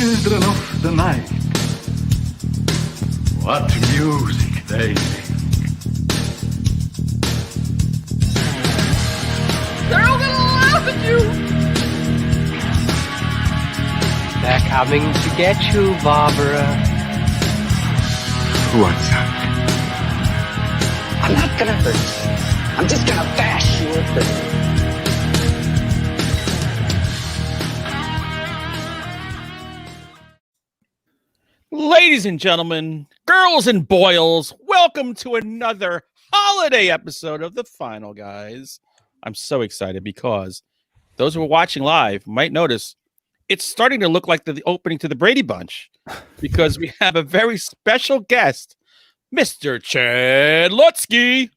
children of the night, what music they make. They're all gonna laugh at you! They're coming to get you, Barbara. What's that? I'm not gonna hurt you. I'm just gonna bash you a bit. Ladies and gentlemen, girls and boys, welcome to another holiday episode of The Final Guys. I'm so excited because those who are watching live might notice it's starting to look like the opening to the Brady Bunch because we have a very special guest, Mr. Chad Lutzke.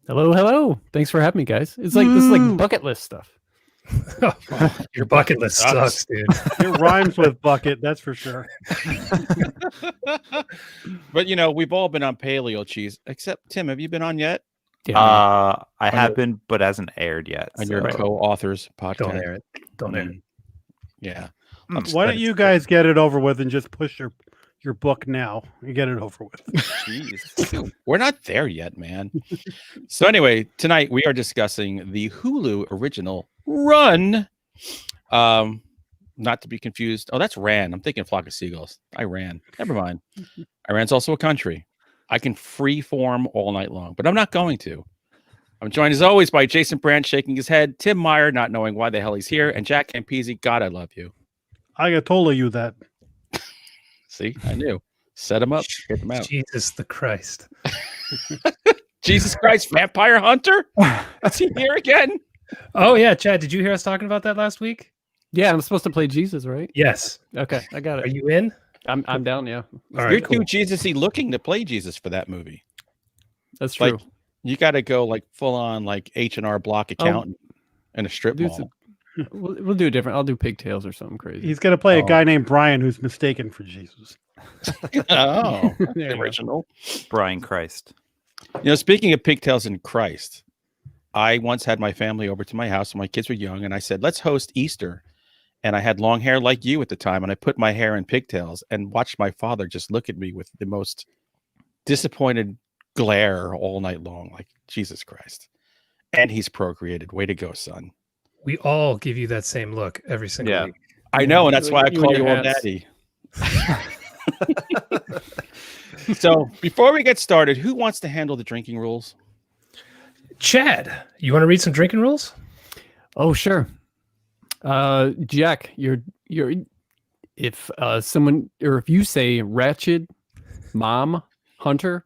Hello, hello. Thanks for having me, guys. It's like this is like bucket list stuff. Your bucket list sucks, dude. It rhymes with bucket, that's for sure. But you know, we've all been on paleo cheese, except Tim. Have you been on yet? Yeah, I have been, but hasn't aired yet. On your co-authors podcast. Don't air it. Don't air it. Yeah. Why don't you guys get it over with and just push your book now and get it over with? Jeez. We're not there yet, man. So anyway, tonight we are discussing the Hulu original Run. Not to be confused. Oh, that's Ran. I'm thinking Flock of Seagulls. I ran. Never mind. Iran's also a country. I can free form all night long, but I'm not going to. I'm joined as always by Jason Brandt shaking his head, Tim Meyer not knowing why the hell he's here, and Jack Campese. God, I love you. I got told you that. See, I knew. Set him up, hit him out. Jesus the Christ. Jesus Christ, Vampire Hunter? Is he here again? Oh, yeah, Chad, did you hear us talking about that last week? yeah. I'm supposed to play Jesus, right? Yes. Okay, I got Are it. you in? I'm down. Yeah, All right, You're cool. too Jesus-y looking to play Jesus for that movie. that's true. Like, you got to go like full on like H&R Block accountant in a strip Do mall. we'll do it different. I'll do pigtails or something crazy. He's going to play a guy named Brian who's mistaken for Jesus. Oh, Yeah. original. Brian Christ. You know, speaking of pigtails and Christ, I once had my family over to my house when my kids were young, and I said, let's host Easter. And I had long hair like you at the time, and I put my hair in pigtails and watched my father just look at me with the most disappointed glare all night long, like, Jesus Christ. And he's procreated. Way to go, son. We all give you that same look every single week. I know, and that's why I You and call your you old hats. daddy. So before we get started, who wants to handle the drinking rules? Chad, you want to read some drinking rules? Oh, sure. Jack, you're if someone or if you say ratchet, mom, hunter,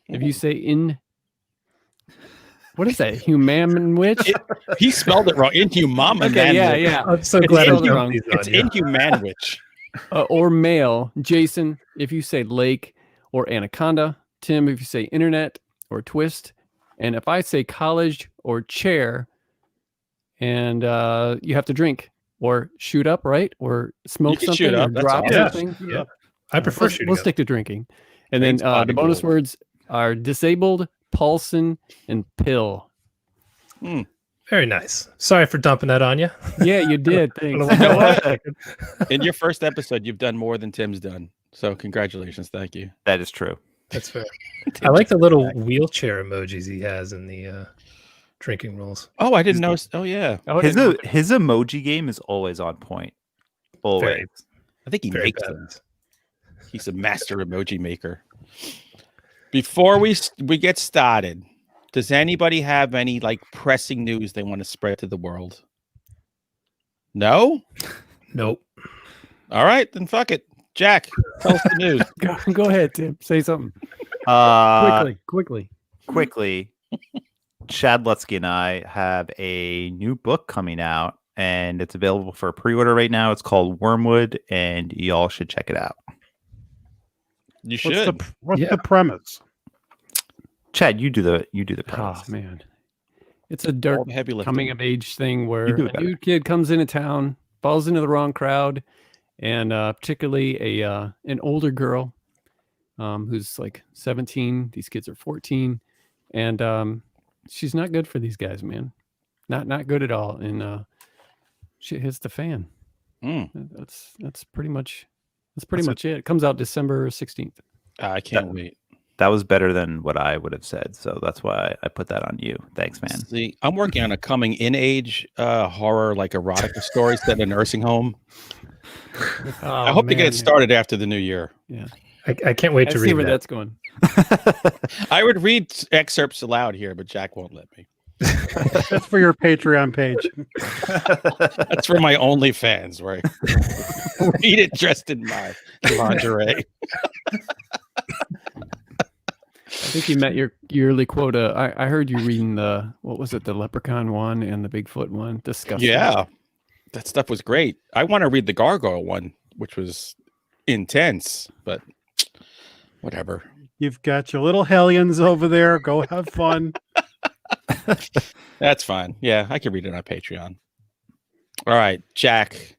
if you say what is that? Human witch? He spelled it wrong. Inhuman. Okay, yeah. I'm so It's glad I spelled jumped wrong. these on It's you. inhuman witch. Or male, Jason, if you say lake or anaconda, Tim, if you say internet or twist, and if I say college or chair, and you have to drink or shoot up, right? Or smoke You can shoot something or up, that's drop awesome. Yeah. something. Yeah. I prefer We'll shooting up. stick to drinking. And then Thanks, the bonus bodybuilder. words are disabled, Paulson, and pill. Very nice. Sorry for dumping that on you. Yeah, you did. Thanks. You know what? In your first episode, you've done more than Tim's done. So congratulations. Thank you. That is true. That's fair. I like the little wheelchair emojis he has in the drinking rules. Oh, I didn't know. Oh, yeah. Oh, His emoji game is always on point. Always. Very, I think he very makes bad. them. He's a master emoji maker. Before we get started, does anybody have any like pressing news they want to spread to the world? No? Nope. All right, then fuck it. Jack, tell us the news. Go ahead, Tim. Say something quickly. Quickly, Chad Lutzke and I have a new book coming out, and it's available for pre-order right now. It's called Wormwood, and y'all should check it out. You should. What's the premise? Chad, you do the Oh premise. man, it's a All dark the heavy lifting. coming of age thing where You do it a better. new kid comes into town, falls into the wrong crowd, and particularly an older girl who's like 17. These kids are 14, and she's not good for these guys, man. Not good at all. And shit hits the fan. Mm. That's pretty much That's pretty much it. It comes out December 16th. I can't wait. That was better than what I would have said, so that's why I put that on you. Thanks, man. See, I'm working on a coming in age horror, like erotica story set in a nursing home. I hope to get it started after the new year. Yeah, I can't wait to see read where that. that's going. I would read excerpts aloud here, but Jack won't let me. That's for your Patreon page. That's for my OnlyFans, where I read it dressed in my lingerie. I think you met your yearly quota. I heard you reading the Leprechaun one and the Bigfoot one. Disgusting. Yeah, that stuff was great. I want to read the Gargoyle one, which was intense, but whatever. You've got your little hellions over there. Go have fun. That's fine. Yeah, I can read it on Patreon. All right, Jack.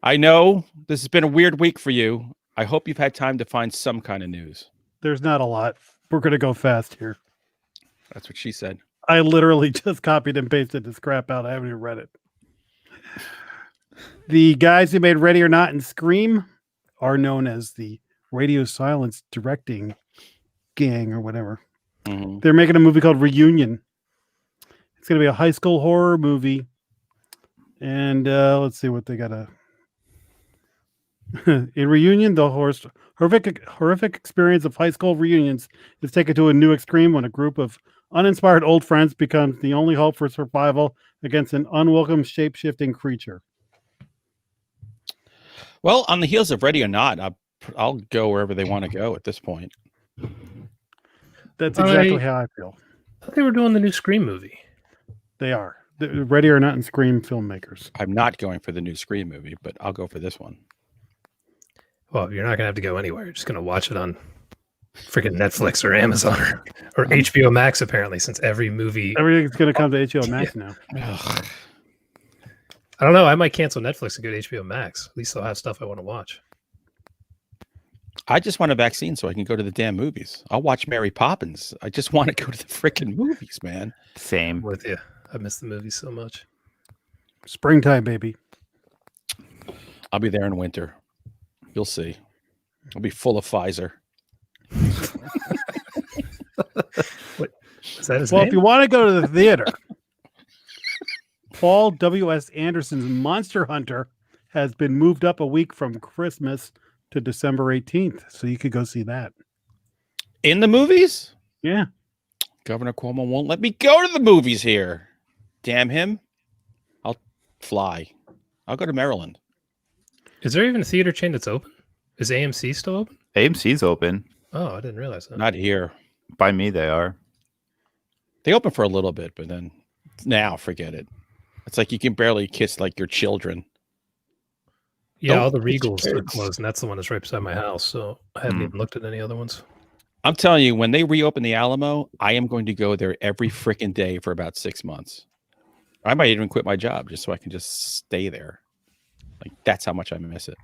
I know this has been a weird week for you. I hope you've had time to find some kind of news. There's not a lot. We're going to go fast here. That's what she said. I literally just copied and pasted this crap out. I haven't even read it. The guys who made Ready or Not and Scream are known as the Radio Silence Directing Gang or whatever. Mm-hmm. They're making a movie called Reunion. It's going to be a high school horror movie. And let's see what they got to... In Reunion, the horrific experience of high school reunions is taken to a new extreme when a group of uninspired old friends becomes the only hope for survival against an unwelcome shape-shifting creature. Well, on the heels of Ready or Not, I'll go wherever they want to go at this point. That's exactly how I feel. I thought they were doing the new Scream movie. They are. The Ready or Not and Scream filmmakers. I'm not going for the new Scream movie, but I'll go for this one. Well, you're not going to have to go anywhere. You're just going to watch it on freaking Netflix or Amazon or HBO Max, apparently, since everything's going to come to HBO Max now. I don't know. I might cancel Netflix and go to HBO Max. At least they'll have stuff I want to watch. I just want a vaccine so I can go to the damn movies. I'll watch Mary Poppins. I just want to go to the freaking movies, man. Same. I'm with you. I miss the movies so much. Springtime, baby. I'll be there in winter. You'll see. I'll be full of Pfizer. What is that his Well, name? if you want to go to the theater, Paul W.S. Anderson's Monster Hunter has been moved up a week from Christmas to December 18th. So you could go see that. In the movies? Yeah. Governor Cuomo won't let me go to the movies here. Damn him. I'll fly. I'll go to Maryland. Is there even a theater chain that's open? Is AMC still open? AMC's open. Oh, I didn't realize that. Not here. By me, they are. They open for a little bit, but then now forget it. It's like you can barely kiss like your children. Yeah, Don't all the kiss your Regals are kids. closed, and that's the one that's right beside my house. So I haven't even looked at any other ones. I'm telling you, when they reopen the Alamo, I am going to go there every freaking day for about 6 months. I might even quit my job just so I can just stay there. Like, that's how much I miss it.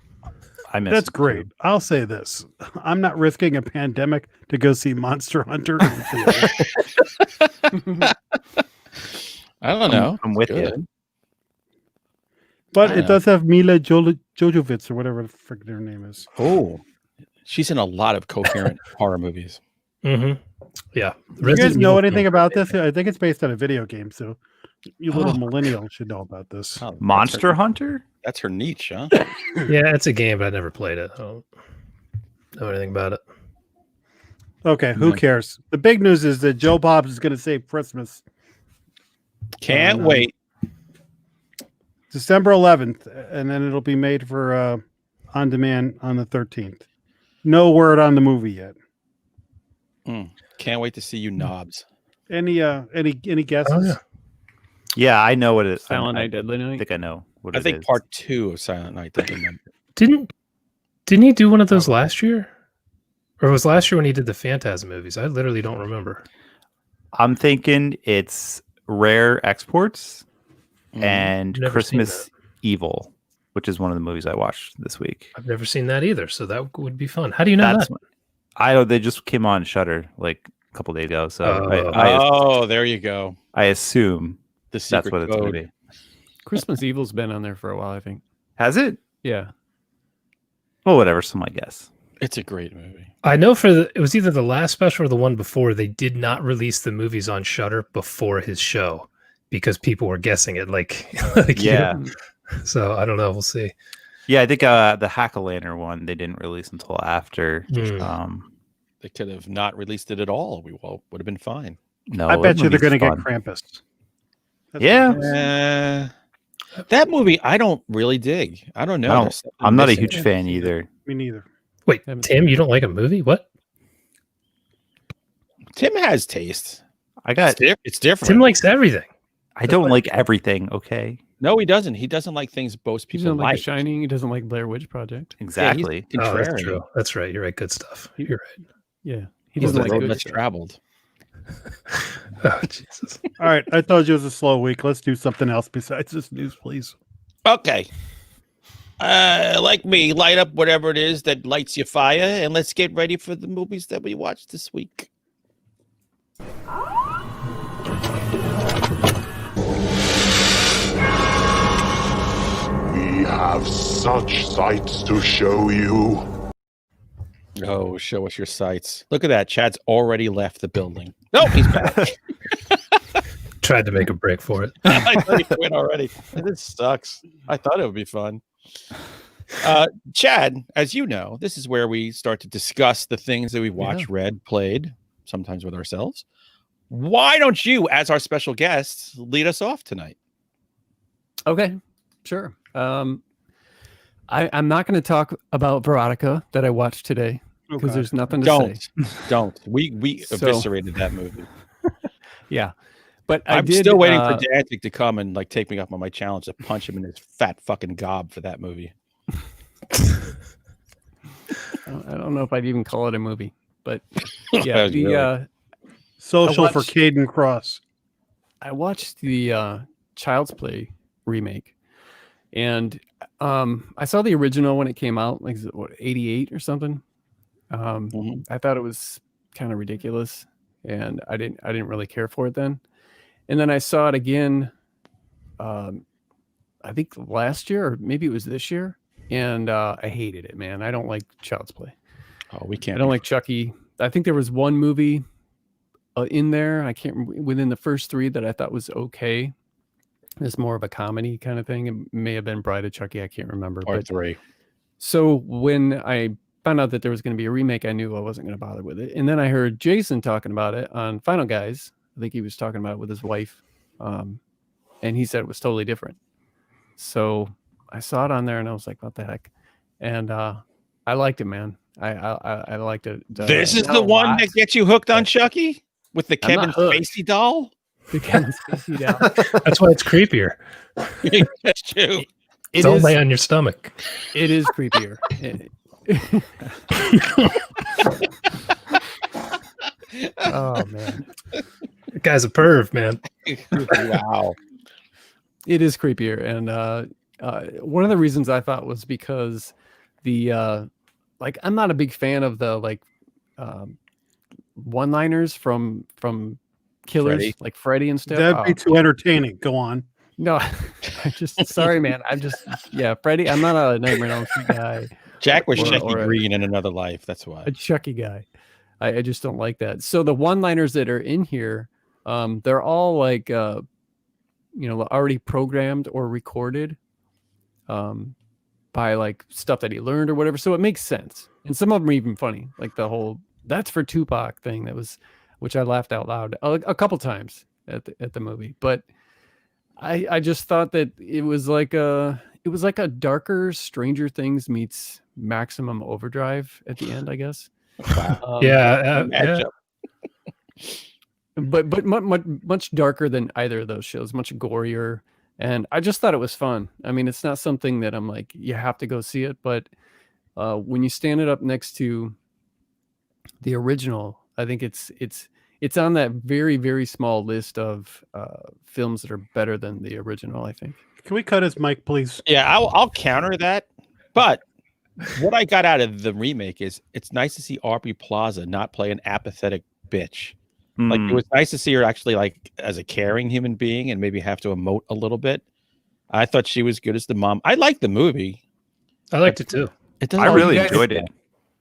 I miss That's it, great. too. I'll say this. I'm not risking a pandemic to go see Monster Hunter in the theater. I don't know. I'm with Good. you. But I it know. does have Mila Jovovich or whatever the frick her name is. Oh, she's in a lot of coherent horror movies. Mm-hmm. Yeah. Do you guys know anything about this? I think it's based on a video game, so you little millennials should know about this. Oh, Monster Hunter? That's her niche, huh? Yeah, it's a game, but I never played it. I don't know anything about it. Okay, who cares? The big news is that Joe Bob's is going to save Christmas. Can't wait. December 11th, and then it'll be made for on demand on the 13th. No word on the movie yet. Can't wait to see you knobs. Any guesses? Oh, yeah. Yeah, I know what it is. Silent I Night, Deadly Night. think I know what I it think is. part 2 of Silent Night. Didn't Didn't he do one of those last year? Or was last year when he did the Phantasm movies? I literally don't remember. I'm thinking it's Rare Exports Mm-hmm. and Never Christmas seen Evil, which is one of the movies I watched this week. I've never seen that either, so that would be fun. How do you know That's that? I know they just came on Shudder like a couple days ago, so there you go. I assume The that's secret what it's going code. to be. Christmas Evil's been on there for a while, I think. Has it? Yeah. Well, whatever. Some I guess. It's a great movie. I know it was either the last special or the one before, they did not release the movies on Shudder before his show because people were guessing it like Yeah. So I don't know. We'll see. Yeah, I think the Hack-A-Lantern one they didn't release until after. They could have not released it at all. We would have been fine. No, I bet you they're going to get fun. Krampus. Yeah. That movie I don't really dig. I don't know. I'm not a huge fan either. Me neither. Wait, Tim, you don't like a movie? What? Tim has taste. It's different. Tim likes everything. I don't like everything. Okay. No, he doesn't. He doesn't like things most He people doesn't like like. The Shining. He doesn't like Blair Witch Project. Exactly. Yeah, Oh, that's true. That's right. You're right. Good stuff. You're right. Yeah. He He's doesn't the like road good less stuff. traveled. Oh, Jesus. All right. I told you it was a slow week. Let's do something else besides this news, please. Okay. Like me, light up whatever it is that lights your fire, and let's get ready for the movies that we watched this week. We have such sights to show you. Oh, show us your sights. Look at that. Chad's already left the building. No, he's back. Tried to make a break for it. I thought he quit already. This sucks. I thought it would be fun. Chad, as you know, this is where we start to discuss the things that we watched, read, played, sometimes with ourselves. Why don't you, as our special guest, lead us off tonight? Okay, sure. I'm not going to talk about Veronica that I watched today because there's nothing to say. Don't. We eviscerated that movie. Yeah. But I'm still waiting for Danzig to come and like take me up on my challenge to punch him in his fat fucking gob for that movie. I don't know if I'd even call it a movie, but yeah, Social for Caden Cross. I watched the Child's Play remake, and I saw the original when it came out, like what, 88 or something. I thought it was kind of ridiculous, and I didn't really care for it then. And then I saw it again, I think last year, or maybe it was this year, and I hated it, man. I don't like Child's Play. Oh, we can't. I don't like Chucky. I think there was one movie in there, I can't remember, within the first three that I thought was okay. It's more of a comedy kind of thing. It may have been Bride of Chucky. I can't remember. Part 3. So when I found out that there was going to be a remake, I knew I wasn't going to bother with it. And then I heard Jason talking about it on Final Guys. I think he was talking about it with his wife. And he said it was totally different. So I saw it on there and I was like, what the heck? And I liked it, man. I liked it. This is the one that gets you hooked on Chucky with the Kevin Spacey doll? The Kevin Spacey doll. That's why it's creepier. That's true. Don't lay on your stomach. It is creepier. Oh, man. That guy's a perv, man. Wow. It is creepier. And one of the reasons I thought was because the like, I'm not a big fan of the like one-liners from killers, Freddy. like Freddy and stuff. That'd be too entertaining. Go on. No, I just sorry, man. Freddy. I'm not a Nightmare on Elm Street guy. Jack was Chucky or Green in another life. That's why. A Chucky guy. I just don't like that. So the one-liners that are in here, they're all like, already programmed or recorded by like stuff that he learned or whatever. So it makes sense. And some of them are even funny. Like the whole "that's for Tupac" thing which I laughed out loud a couple times at the movie. But I just thought that it was like a darker Stranger Things meets Maximum Overdrive at the end, I guess. Wow. Yeah. But much darker than either of those shows, much gorier. And I just thought it was fun. I mean, it's not something that I'm like, you have to go see it. But when you stand it up next to the original, I think it's on that very, very small list of films that are better than the original, I think. Can we cut his mic, please? Yeah, I'll counter that. But what I got out of the remake is it's nice to see Aubrey Plaza not play an apathetic bitch. Like it was nice to see her actually like as a caring human being and maybe have to emote a little bit. I thought she was good as the mom. I liked the movie. I liked it too. It doesn't. I really you guys- enjoyed it.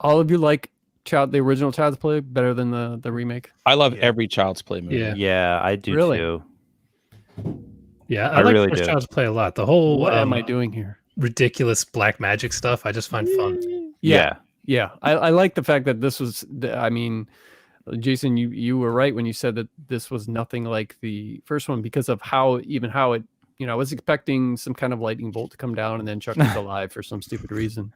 All of you like the original Child's Play better than the remake? I love Yeah. every Child's Play movie. Yeah. Yeah, I do Really? too. Yeah, I I like really First do. Child's Play a lot. The whole What am I doing here? ridiculous black magic stuff I just find fun. Yeah. Yeah, I like the fact that this was. I mean, Jason, you were right when you said that this was nothing like the first one because of how it. I was expecting some kind of lightning bolt to come down and then Chucky's alive for some stupid reason,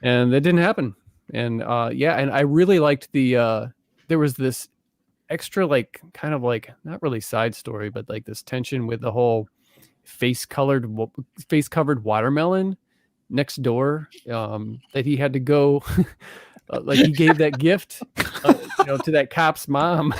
and that didn't happen. And and I really liked the. There was this extra kind of not really side story, but like this tension with the whole face covered watermelon next door that he had to go he gave that gift to that cop's mom.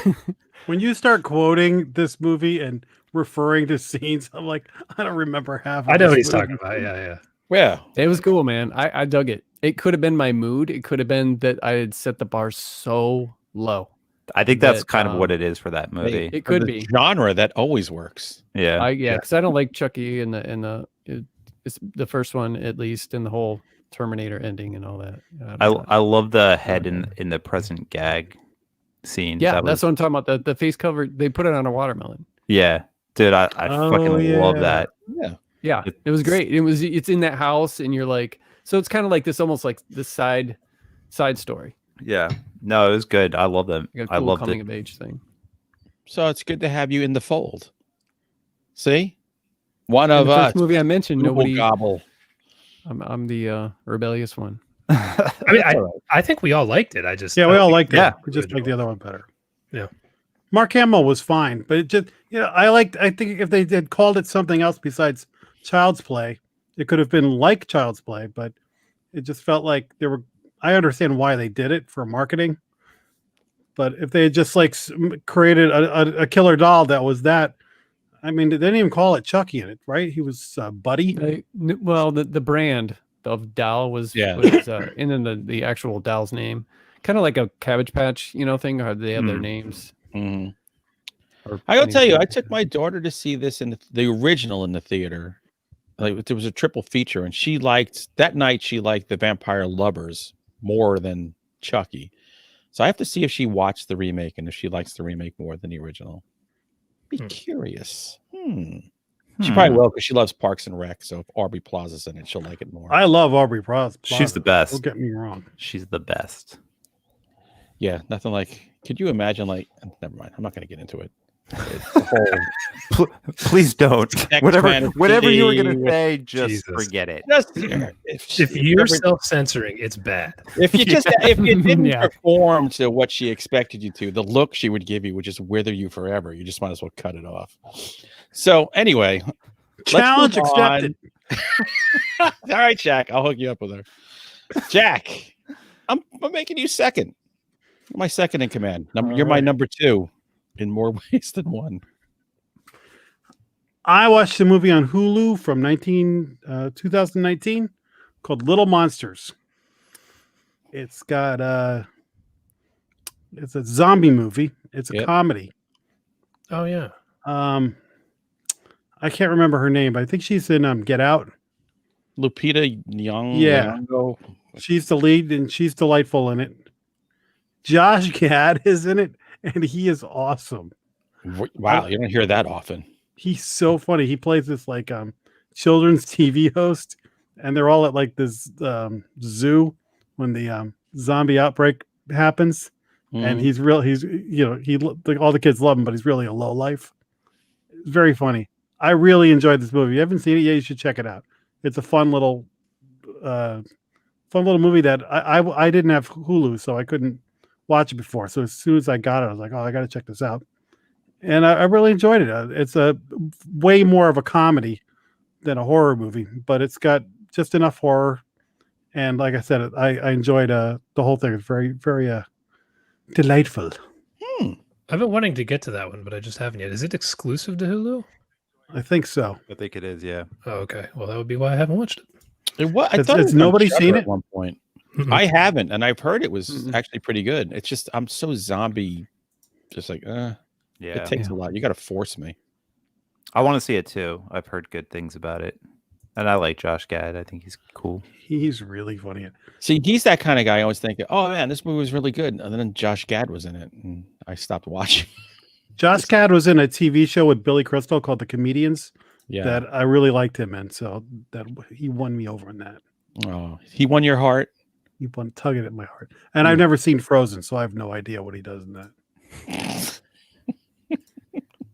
When you start quoting this movie and referring to scenes, I'm like, I don't remember half of I know this what he's movie. talking about. Yeah. Yeah. It was cool, man. I dug it. It could have been my mood. It could have been that I had set the bar so low. I think that's That, kind of what it is for that movie. It For could the be. genre that always works. Yeah. Because I don't like Chucky it's the first one at least, and the whole Terminator ending and all that. I love the head in the present gag scene. Yeah, That that's was, what I'm talking about. The face cover, they put it on a watermelon. yeah, dude, I fucking love yeah. that. Yeah. Yeah, it was great. It's in that house, and you're like, so it's kind of like this, almost like this side story, Yeah, no, it was good. I love them. like a I cool loved coming it. of age thing. So it's good to have you in the fold. See? One And of the us. first movie I mentioned, Google nobody. gobble. I'm the rebellious one. I mean, I think we all liked it. I just Yeah, we all liked it. Yeah. We just liked the other one better. Yeah. Mark Hamill was fine, but it just I think if they had called it something else besides Child's Play, it could have been like Child's Play, but it just felt like I understand why they did it for marketing, but if they had just created a killer doll that was that, I mean, they didn't even call it Chucky in it, right? He was Buddy. Well, the brand of doll was and then the actual doll's name, kind of like a Cabbage Patch thing, or they have their names. Mhm. Or I gotta tell you, I anything. took my daughter to see this in the original in the theater. Like there was a triple feature, and she liked the Vampire Lovers more than Chucky. So I have to see if she watched the remake and if she likes the remake more than the original. Be curious. She probably will because she loves Parks and Rec. So if Aubrey Plaza's in it, she'll like it more. I love Aubrey Plaza. She's the best. Don't get me wrong. She's the best. Yeah, nothing like. Could you imagine? Never mind. I'm not going to get into it. It's the whole Please don't. Whatever you were gonna with say, just Jesus. forget it. just if you're self-censoring, it's bad. if you didn't Yeah. perform to what she expected you to, the look she would give you would just wither you forever. You just might as well cut it off. So anyway, Challenge let's move on. accepted. All right, Jack, I'll hook you up with her. Jack, I'm making you second. You're my second in command. You're my number two in more ways than one. I watched a movie on Hulu from 2019 called Little Monsters. It's got it's a zombie movie. It's a comedy. Oh yeah. I can't remember her name, but I think she's in Get Out. Lupita Nyong'o. Yeah. She's the lead and she's delightful in it. Josh Gad is in it and he is awesome. Wow, you don't hear that often. He's so funny. He plays this children's TV host, and they're all at this zoo when the zombie outbreak happens. And he's all the kids love him, but he's really a low life. It's very funny. I really enjoyed this movie. If you haven't seen it yet, you should check it out. It's a fun little movie that I didn't have Hulu, so I couldn't watch it before. So as soon as I got it, I was like, oh, I got to check this out. And I really enjoyed it. It's a way more of a comedy than a horror movie, but it's got just enough horror. And like I said, I enjoyed the whole thing. It's very, very delightful. I've been wanting to get to that one, but I just haven't yet. Is it exclusive to Hulu? I think so. I think it is, yeah. Oh, okay. Well, that would be why I haven't watched it. I thought it's nobody seen it at one point. Mhm. I haven't, and I've heard it was actually pretty good. It's just I'm so zombie, just like Yeah. it takes a lot. You got to force me. I want to see it too. I've heard good things about it. And I like Josh Gad. I think he's cool. He's really funny. See, he's that kind of guy. I always think, oh man, this movie was really good, and then Josh Gad was in it, and I stopped watching. Josh Gad was in a TV show with Billy Crystal called The Comedians. Yeah, that I really liked him in, so that he won me over in that. Oh, he won your heart. He won tugging at my heart, and I've never seen Frozen, so I have no idea what he does in that.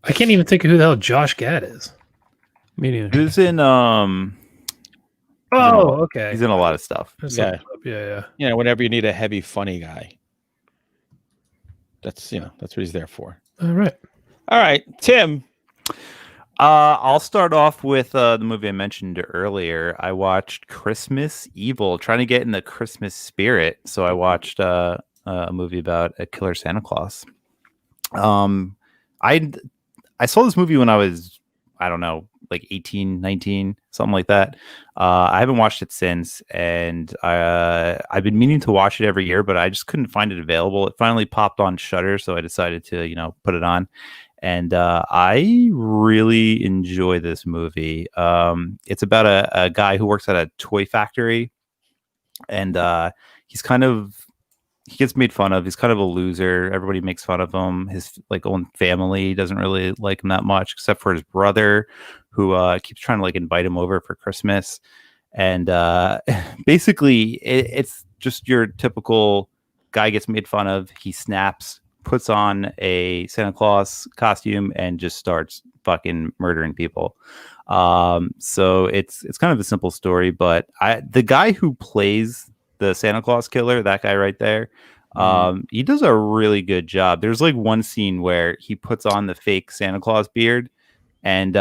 I can't even think of who the hell Josh Gad is. Me neither. Who's in okay. He's in a lot of stuff. Yeah. You know, whenever you need a heavy, funny guy, that's what he's there for. All right, Tim. I'll start off with the movie I mentioned earlier. I watched Christmas Evil, trying to get in the Christmas spirit. So I watched a movie about a killer Santa Claus. I saw this movie when I was, I don't know, like 18, 19, something like that. I haven't watched it since, and I've been meaning to watch it every year, but I just couldn't find it available. It finally popped on Shudder, so I decided to, put it on. And I really enjoy this movie. It's about a guy who works at a toy factory, and he gets made fun of. He's kind of a loser. Everybody makes fun of him. His own family doesn't really like him that much, except for his brother, who keeps trying to invite him over for Christmas. And basically, it's just your typical guy gets made fun of. He snaps, puts on a Santa Claus costume, and just starts fucking murdering people. So it's kind of a simple story, but the guy who plays the Santa Claus killer, that guy right there, he does a really good job. There's one scene where he puts on the fake Santa Claus beard, and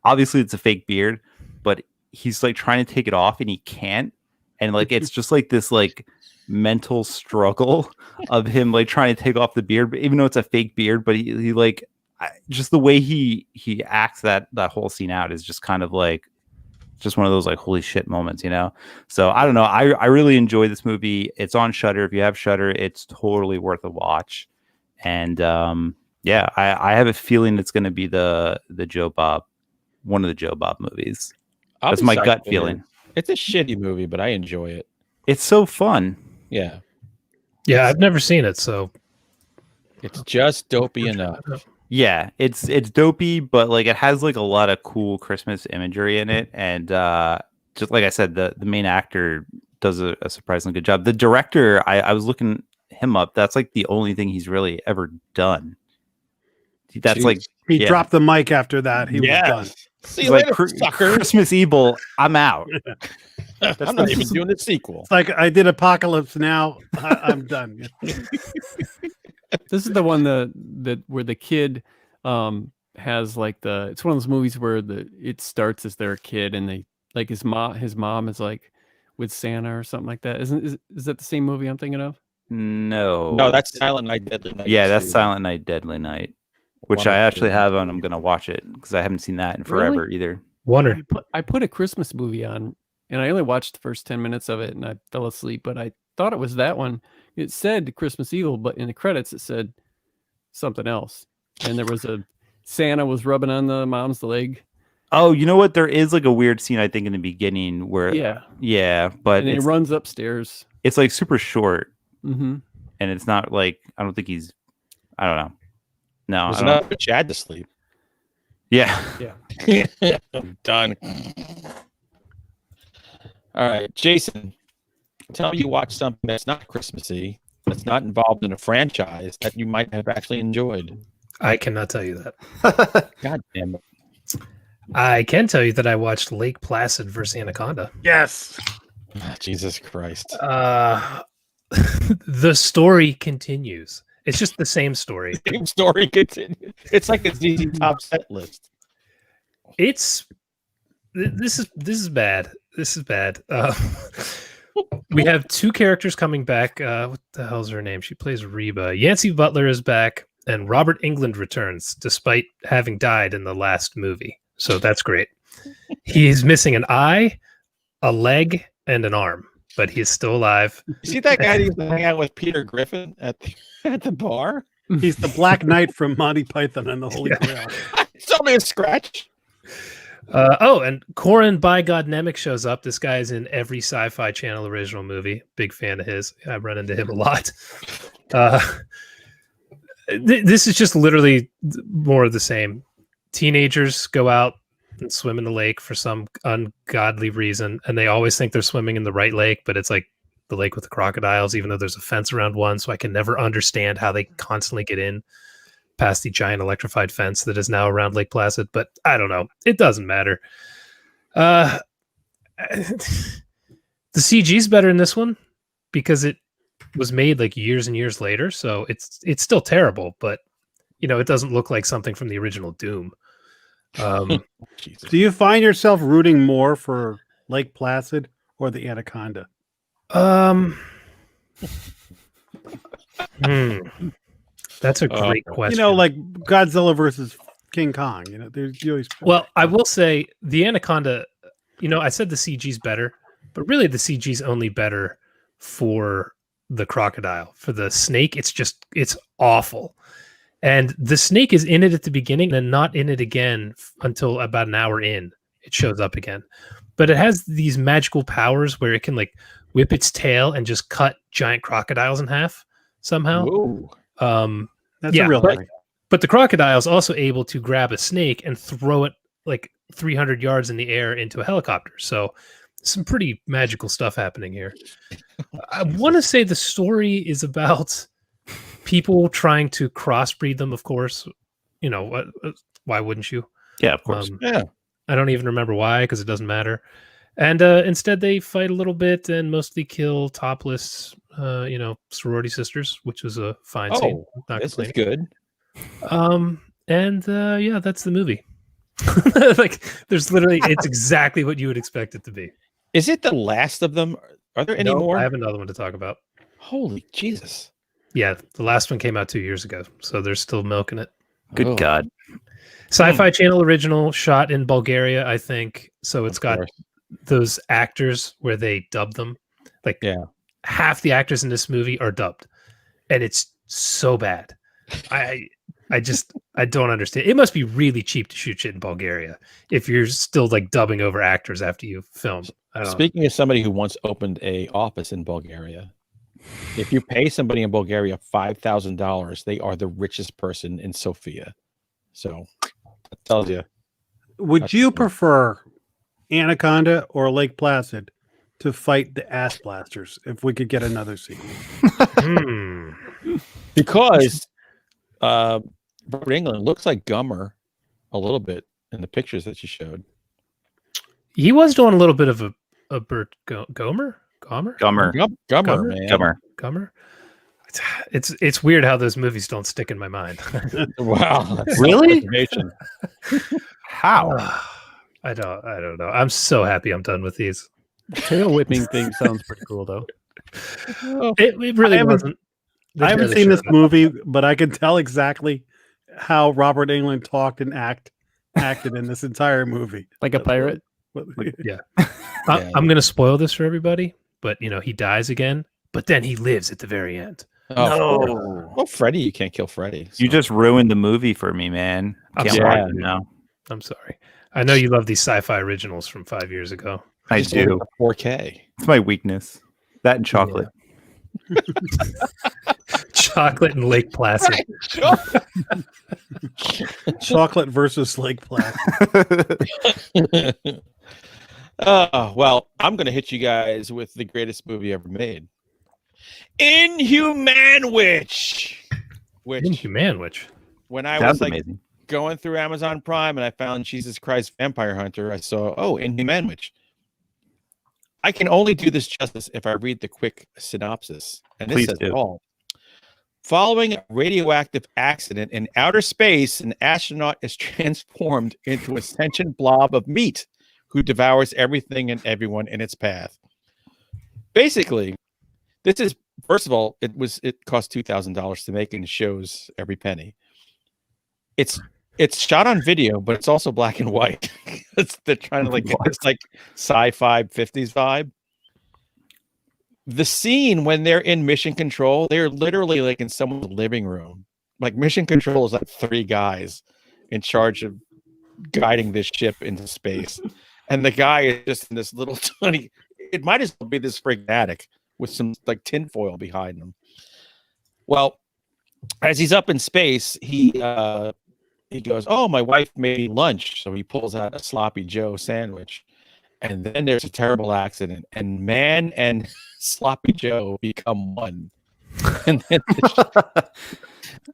obviously it's a fake beard, but he's trying to take it off and he can't, and it's just this mental struggle of him trying to take off the beard, even though it's a fake beard. But he just the way he acts that whole scene out is just kind of just one of those holy shit moments, So I don't know. I really enjoy this movie. It's on Shudder. If you have Shudder, it's totally worth a watch. And I have a feeling it's going to be the Joe Bob, one of the Joe Bob movies. That's my gut feeling. It's a shitty movie, but I enjoy it. It's so fun. Yeah. Yeah, I've never seen it, so it's just dopey enough. Yeah, it's dopey, but it has a lot of cool Christmas imagery in it, and just like I said, the main actor does a surprisingly good job. The director, I was looking him up. That's the only thing he's really ever done. That's he dropped the mic after that. He was done. See you later, sucker. Christmas Evil, I'm out. I'm not even doing the sequel. It's I did Apocalypse Now. I'm done. This is the one that where the kid has it's one of those movies where it starts as they're a kid and they his mom is with Santa or something like that. Is that the same movie I'm thinking of? No, that's Silent Night, Deadly Night. Yeah, that's Silent Night, Deadly Night, which I actually have on. I'm gonna watch it because I haven't seen that in forever either. I put a Christmas movie on, and I only watched the first 10 minutes of it, and I fell asleep. But I thought it was that one. It said Christmas Evil, but in the credits it said something else, and there was Santa was rubbing on the mom's leg. Oh, you know what? There is a weird scene I think in the beginning where but and he runs upstairs. It's super short, and it's not I don't think he's. I don't know. No, there's enough for Chad to sleep. Yeah. I'm done. All right, Jason, tell me you watched something that's not Christmassy, that's not involved in a franchise that you might have actually enjoyed. I cannot tell you that. God damn it. I can tell you that I watched Lake Placid versus Anaconda. Yes. Oh, Jesus Christ. The story continues. It's just the same story. Same story continues. It's like a ZZ Top set list. This is bad. This is bad. We have two characters coming back. What the hell's her name? She plays Reba. Yancey Butler is back, and Robert Englund returns, despite having died in the last movie. So that's great. He's missing an eye, a leg, and an arm, but he's still alive. You see that guy that used to hang out with Peter Griffin at the bar? He's the Black Knight from Monty Python and the Holy Grail. Show me a scratch. And Corin by God Nemec shows up. This guy is in every Sci-Fi Channel original movie. Big fan of his. I run into him a lot. This is just literally more of the same. Teenagers go out and swim in the lake for some ungodly reason, and they always think they're swimming in the right lake, but it's like the lake with the crocodiles, even though there's a fence around one. So I can never understand how they constantly get in past the giant electrified fence that is now around Lake Placid. But I don't know. It doesn't matter. The CG's better in this one because it was made like years and years later. So it's still terrible, but it doesn't look like something from the original Doom. Do you find yourself rooting more for Lake Placid or the Anaconda? That's a great question. Like Godzilla versus King Kong. There's always. Well, I will say the Anaconda. I said the CG's better, but really the CG's only better for the crocodile. For the snake, it's awful. And the snake is in it at the beginning and not in it again until about an hour in. It shows up again. But it has these magical powers where it can like whip its tail and just cut giant crocodiles in half somehow. Whoa. That's a real thing. But the crocodile is also able to grab a snake and throw it like 300 yards in the air into a helicopter. So some pretty magical stuff happening here. I want to say the story is about people trying to crossbreed them, of course. Why wouldn't you? Yeah, of course. Yeah. I don't even remember why, because it doesn't matter. And instead they fight a little bit and mostly kill topless, sorority sisters, which was a fine scene. Not this is complaining. good. Yeah, that's the movie. Like, there's literally, it's exactly what you would expect it to be. Is it the last of them? Are there any more? I have another one to talk about. Holy Jesus. Yeah, the last one came out 2 years ago, so they're still milking it. Good God. Sci-Fi Channel original, shot in Bulgaria, I think. So it's got those actors where they dub them. Like, half the actors in this movie are dubbed, and it's so bad. I don't understand. It must be really cheap to shoot shit in Bulgaria if you're still like dubbing over actors after you film. Speaking of somebody who once opened a office in Bulgaria, if you pay somebody in Bulgaria $5,000, they are the richest person in Sofia. So that tells you. Would you prefer Anaconda or Lake Placid to fight the ass blasters if we could get another sequel? Because Robert Englund looks like Gummer a little bit in the pictures that you showed. He was doing a little bit of a Bert Gomer? Gummer, man. Gummer. It's weird how those movies don't stick in my mind. Wow. Really? How? I don't know. I'm so happy I'm done with these. Tail whipping thing sounds pretty cool, though. It really wasn't. I haven't seen this movie, but I can tell exactly how Robert Englund talked and acted in this entire movie. Like a pirate? Yeah. I'm going to spoil this for everybody, but he dies again, but then he lives at the very end. Oh, no. Well, Freddy, you can't kill Freddy. So. You just ruined the movie for me, man. Can't watch it now. I'm sorry. I know you love these sci-fi originals from 5 years ago. I do. 4K. It's my weakness. That and chocolate. Yeah. Chocolate and Lake Placid. Chocolate versus Lake Placid. Well, I'm going to hit you guys with the greatest movie ever made. Inhumanwich. Inhumanwich. When I was amazing. Going through Amazon Prime and I found Jesus Christ Vampire Hunter, I saw, Inhumanwich. I can only do this justice if I read the quick synopsis. And this says it all. Following a radioactive accident in outer space, an astronaut is transformed into a sentient blob of meat who devours everything and everyone in its path. Basically, this is, first of all, it cost $2,000 to make and it shows every penny. It's shot on video, but it's also black and white. They're trying to get this like sci-fi 50s vibe. The scene when they're in mission control, they're literally like in someone's living room. Like mission control is like 3 guys in charge of guiding this ship into space, and the guy is just in this little tiny. It might as well be this friggin' attic with some like tinfoil behind him. Well, as he's up in space, he goes, "Oh, my wife made me lunch," so he pulls out a sloppy Joe sandwich, and then there's a terrible accident, and man and sloppy Joe become one, and then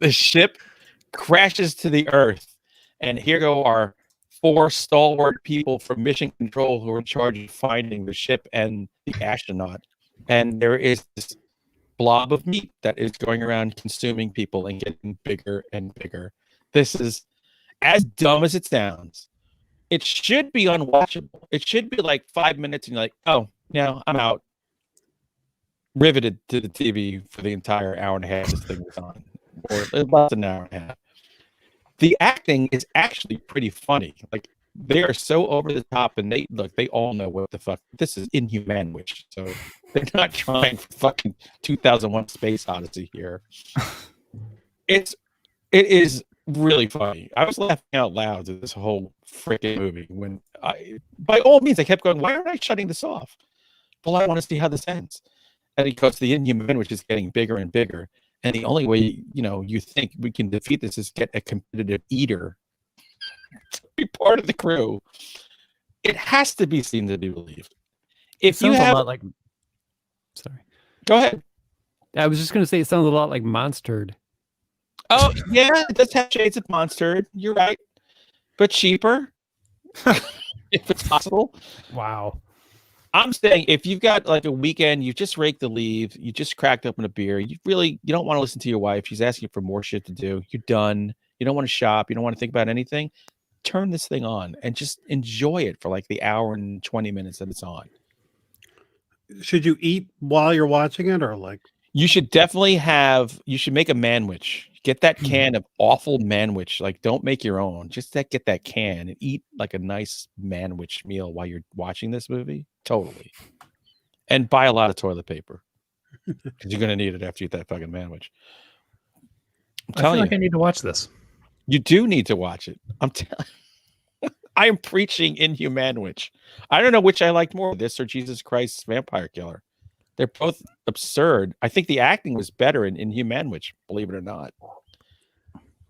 the ship crashes to the earth, and here go our 4 stalwart people from Mission Control who are in charge of finding the ship and the astronaut. And there is this blob of meat that is going around consuming people and getting bigger and bigger. This is as dumb as it sounds. It should be unwatchable. It should be like 5 minutes and you're like, oh, no, I'm out. Riveted to the TV for the entire hour and a half this thing was on, or less than an hour and a half. The acting is actually pretty funny. Like, they are so over the top, and they all know what the fuck this is. Inhuman Witch, so they're not trying for fucking 2001 Space Odyssey here. It is really funny. I was laughing out loud at this whole freaking movie when by all means, I kept going, why aren't I shutting this off? Well, I want to see how this ends. And because the Inhuman Witch is getting bigger and bigger. And the only way, you think we can defeat this is get a competitive eater to be part of the crew. It has to be seen to be believed. If you have, sorry, go ahead. I was just going to say it sounds a lot like Monstered. Oh yeah, it does have shades of Monstered. You're right, but cheaper, if it's possible. Wow. I'm saying if you've got like a weekend, you've just raked the leaves, you just cracked open a beer, you don't want to listen to your wife. She's asking for more shit to do. You're done. You don't want to shop. You don't want to think about anything. Turn this thing on and just enjoy it for like the hour and 20 minutes that it's on. Should you eat while you're watching it, or like? You should definitely you should make a manwich. Get that can of awful manwich. Like, don't make your own. Just get that can and eat like a nice manwich meal while you're watching this movie. Totally. And buy a lot of toilet paper because you're going to need it after you eat that fucking manwich. I feel like I need to watch this. You do need to watch it. I'm telling. I am preaching Inhuman Witch. I don't know which I liked more, this or Jesus Christ's Vampire Killer. They're both absurd. I think the acting was better in Inhuman Witch, believe it or not.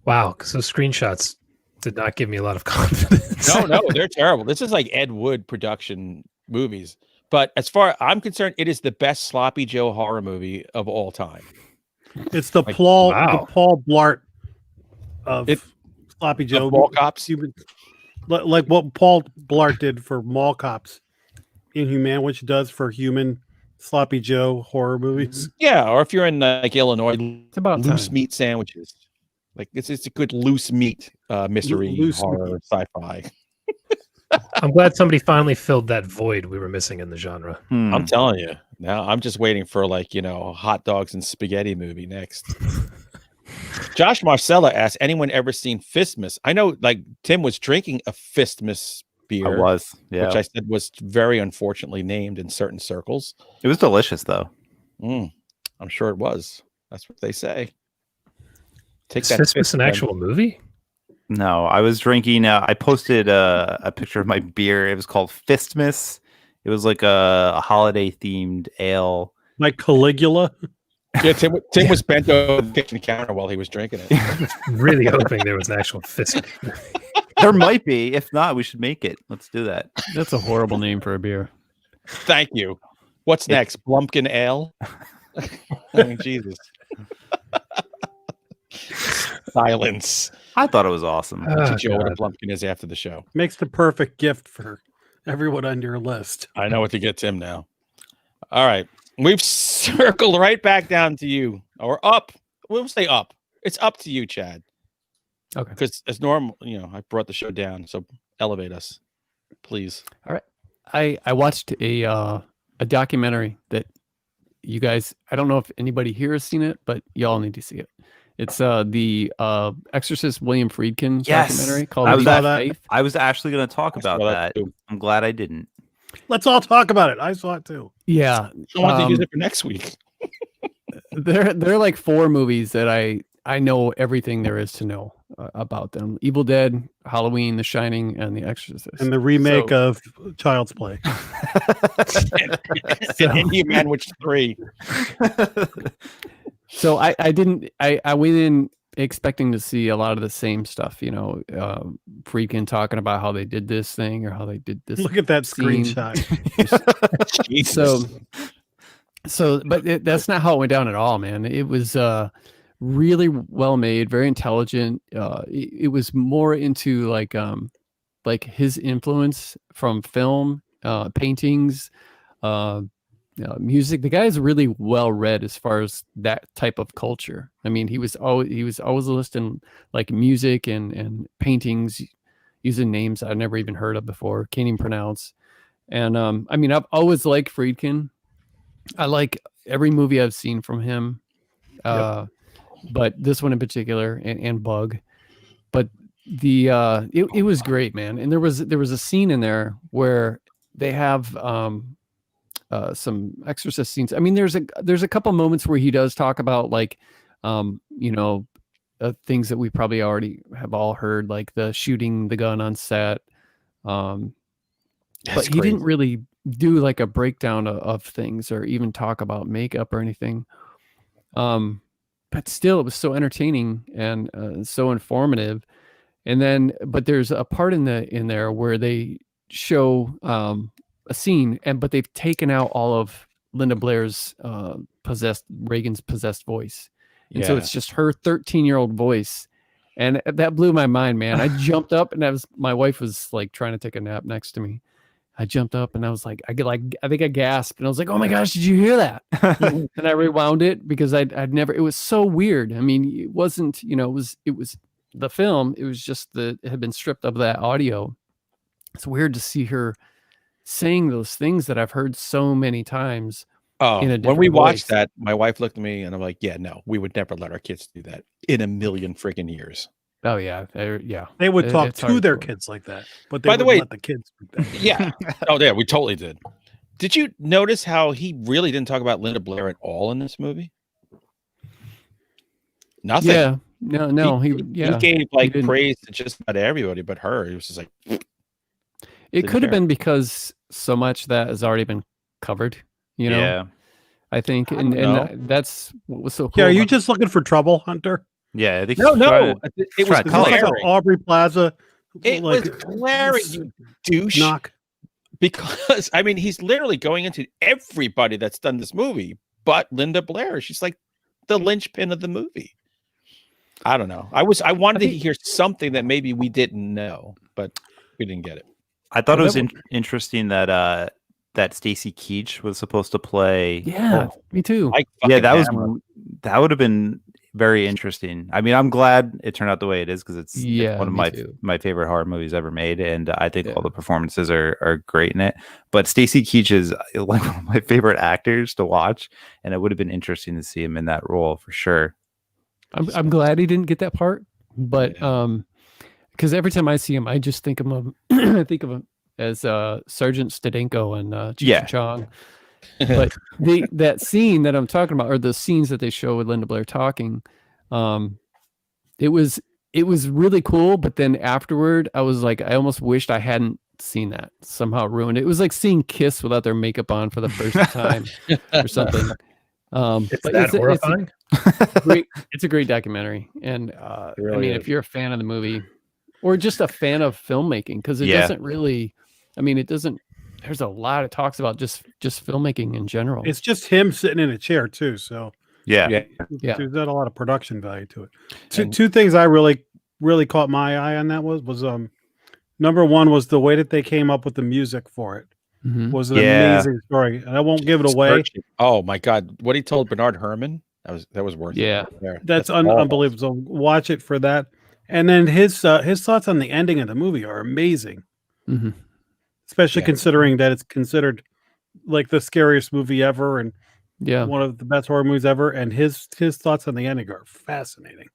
Wow. So screenshots did not give me a lot of confidence. No, they're terrible. This is like Ed Wood production movies. But as far as I'm concerned, it is the best Sloppy Joe horror movie of all time. It's the Paul Blart of Sloppy Joe. Mall Cops. Like what Paul Blart did for Mall Cops. Inhuman Witch does for human Sloppy Joe horror movies. Yeah, or if you're in like Illinois, it's about loose meat sandwiches. Like it's a good loose meat mystery horror sci-fi. I'm glad somebody finally filled that void we were missing in the genre. I'm telling you. Now I'm just waiting for hot dogs and spaghetti movie next. Josh Marcella asked, anyone ever seen Fistmas? I know like Tim was drinking a Fistmas beer. I was, yeah. Which I said was very unfortunately named in certain circles. It was delicious though. I'm sure it was. That's what they say. Is Fistmas an actual movie? No, I was drinking. I posted a picture of my beer. It was called Fistmas. It was like a holiday themed ale. Like Caligula. Yeah, Tim was bent over the kitchen counter while he was drinking it. I was really hoping there was an actual Fistmas. There might be. If not, we should make it. Let's do that. That's a horrible name for a beer. Thank you. What's next? Blumpkin Ale? I mean, Jesus. Silence. I thought it was awesome. Teach you what a Blumpkin is after the show. Makes the perfect gift for everyone on your list. I know what to get Tim now. All right. We've circled right back down to you. Or up. We'll say up. It's up to you, Chad. Okay. Because as normal, I brought the show down. So elevate us, please. All right. I watched a documentary that you guys, I don't know if anybody here has seen it, but y'all need to see it. It's the Exorcist William Friedkin documentary called Faith. I was actually going to talk about that. I'm glad I didn't. Let's all talk about it. I saw it too. Yeah. I want to use it for next week. They're like 4 movies that I know everything there is to know about them: Evil Dead, Halloween, The Shining, and The Exorcist, And the remake of Child's Play. and He-Man, which 3. So I went in expecting to see a lot of the same stuff, Friedkin talking about how they did this thing or how they did this. Look at that scene. screenshot. But that's not how it went down at all, man. It was really well made, very intelligent. It was more into like his influence from film, paintings, music. The guy is really well read as far as that type of culture. I mean, he was always listing like music and paintings using names I've never even heard of before, can't even pronounce. And I mean, I've always liked Friedkin. I like every movie I've seen from him, but this one in particular, and Bug. But it was great, man. And there was a scene in there where they have some exorcist scenes. I mean, there's a couple moments where he does talk about like, things that we probably already have all heard, like the shooting the gun on set. But he didn't really do like a breakdown of things or even talk about makeup or anything. But still, it was so entertaining and so informative. And then, but there's a part in there where they show a scene, but they've taken out all of Linda Blair's Reagan's possessed voice, and so it's just her 13-year-old voice, and that blew my mind, man. I jumped up, and my wife was like trying to take a nap next to me. I jumped up and I was like, I think I gasped, and I was like, "Oh my gosh, did you hear that?" And I rewound it because I'd never. It was so weird. I mean, it wasn't, it was the film. It was just it had been stripped of that audio. It's weird to see her saying those things that I've heard so many times. When we watched that, my wife looked at me and I'm like, "Yeah, no, we would never let our kids do that in a million freaking years." Oh yeah, yeah. They would talk to their kids like that, but they wouldn't let the kids do that. Yeah. Oh yeah, we totally did. Did you notice how he really didn't talk about Linda Blair at all in this movie? Nothing. Yeah. No. He gave like praise to just about everybody, but her. He was just like. It could have been because so much that has already been covered. Yeah. I think, and that's what was so cool. Yeah, are you just looking for trouble, Hunter? Yeah, I think no. It was like Aubrey Plaza. It was glaring, you douche. Because I mean, he's literally going into everybody that's done this movie, but Linda Blair. She's like the linchpin of the movie. I don't know. I wanted to hear something that maybe we didn't know, but we didn't get it. I thought it was interesting that Stacy Keach was supposed to play. Yeah, me too. That would have been very interesting. I mean, I'm glad it turned out the way it is because it's one of my favorite horror movies ever made, and I think all the performances are great in it. But Stacy Keach is like one of my favorite actors to watch, and it would have been interesting to see him in that role for sure. I'm glad he didn't get that part, but because every time I see him, I just think of him. I think of him as Sergeant Stadenko and Cheech Chong. But that scene that I'm talking about, or the scenes that they show with Linda Blair talking, it was really cool. But then afterward, I was like, I almost wished I hadn't seen that. Somehow ruined it. It was like seeing Kiss without their makeup on for the first time or something. It's horrifying. It's a great documentary, and really I mean, if you're a fan of the movie or just a fan of filmmaking, because it doesn't really. I mean, it doesn't. There's a lot of talks about just filmmaking in general. It's just him sitting in a chair too. So yeah. There's not a lot of production value to it. Two things I really caught my eye on that was number one was the way that they came up with the music for it. Mm-hmm. Was an amazing story, and I won't give it away. Oh my God, what he told Bernard Herrmann, that was worth it. That's unbelievable. So watch it for that. And then his thoughts on the ending of the movie are amazing. Mm-hmm. Especially considering that it's considered like the scariest movie ever and one of the best horror movies ever. And his thoughts on the ending are fascinating.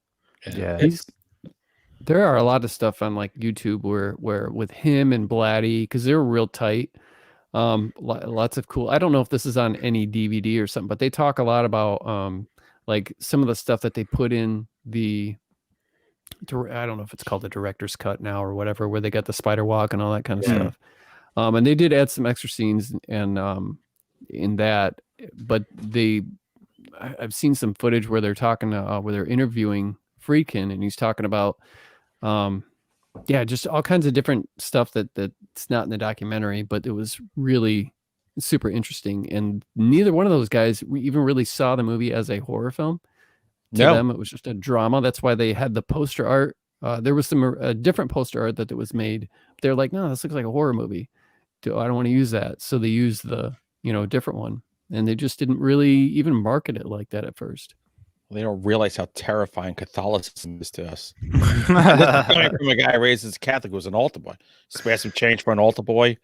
Yeah. There are a lot of stuff on like YouTube where with him and Blatty, because they're real tight. Lots of cool. I don't know if this is on any DVD or something, but they talk a lot about like some of the stuff that they put in the I don't know if it's called the director's cut now or whatever, where they got the spider walk and all that kind of stuff. And they did add some extra scenes and in that, but I've seen some footage where they're talking where they're interviewing Friedkin, and he's talking about just all kinds of different stuff that's not in the documentary, but it was really super interesting. And neither one of those guys even really saw the movie as a horror film. To them, it was just a drama. That's why they had the poster art. There was some different poster art that was made. They're like, no, this looks like a horror movie. I don't want to use that. So they used the different one, and they just didn't really even market it like that at first. They don't realize how terrifying Catholicism is to us. This is coming from a guy raised as Catholic who was an altar boy. Spare some change for an altar boy.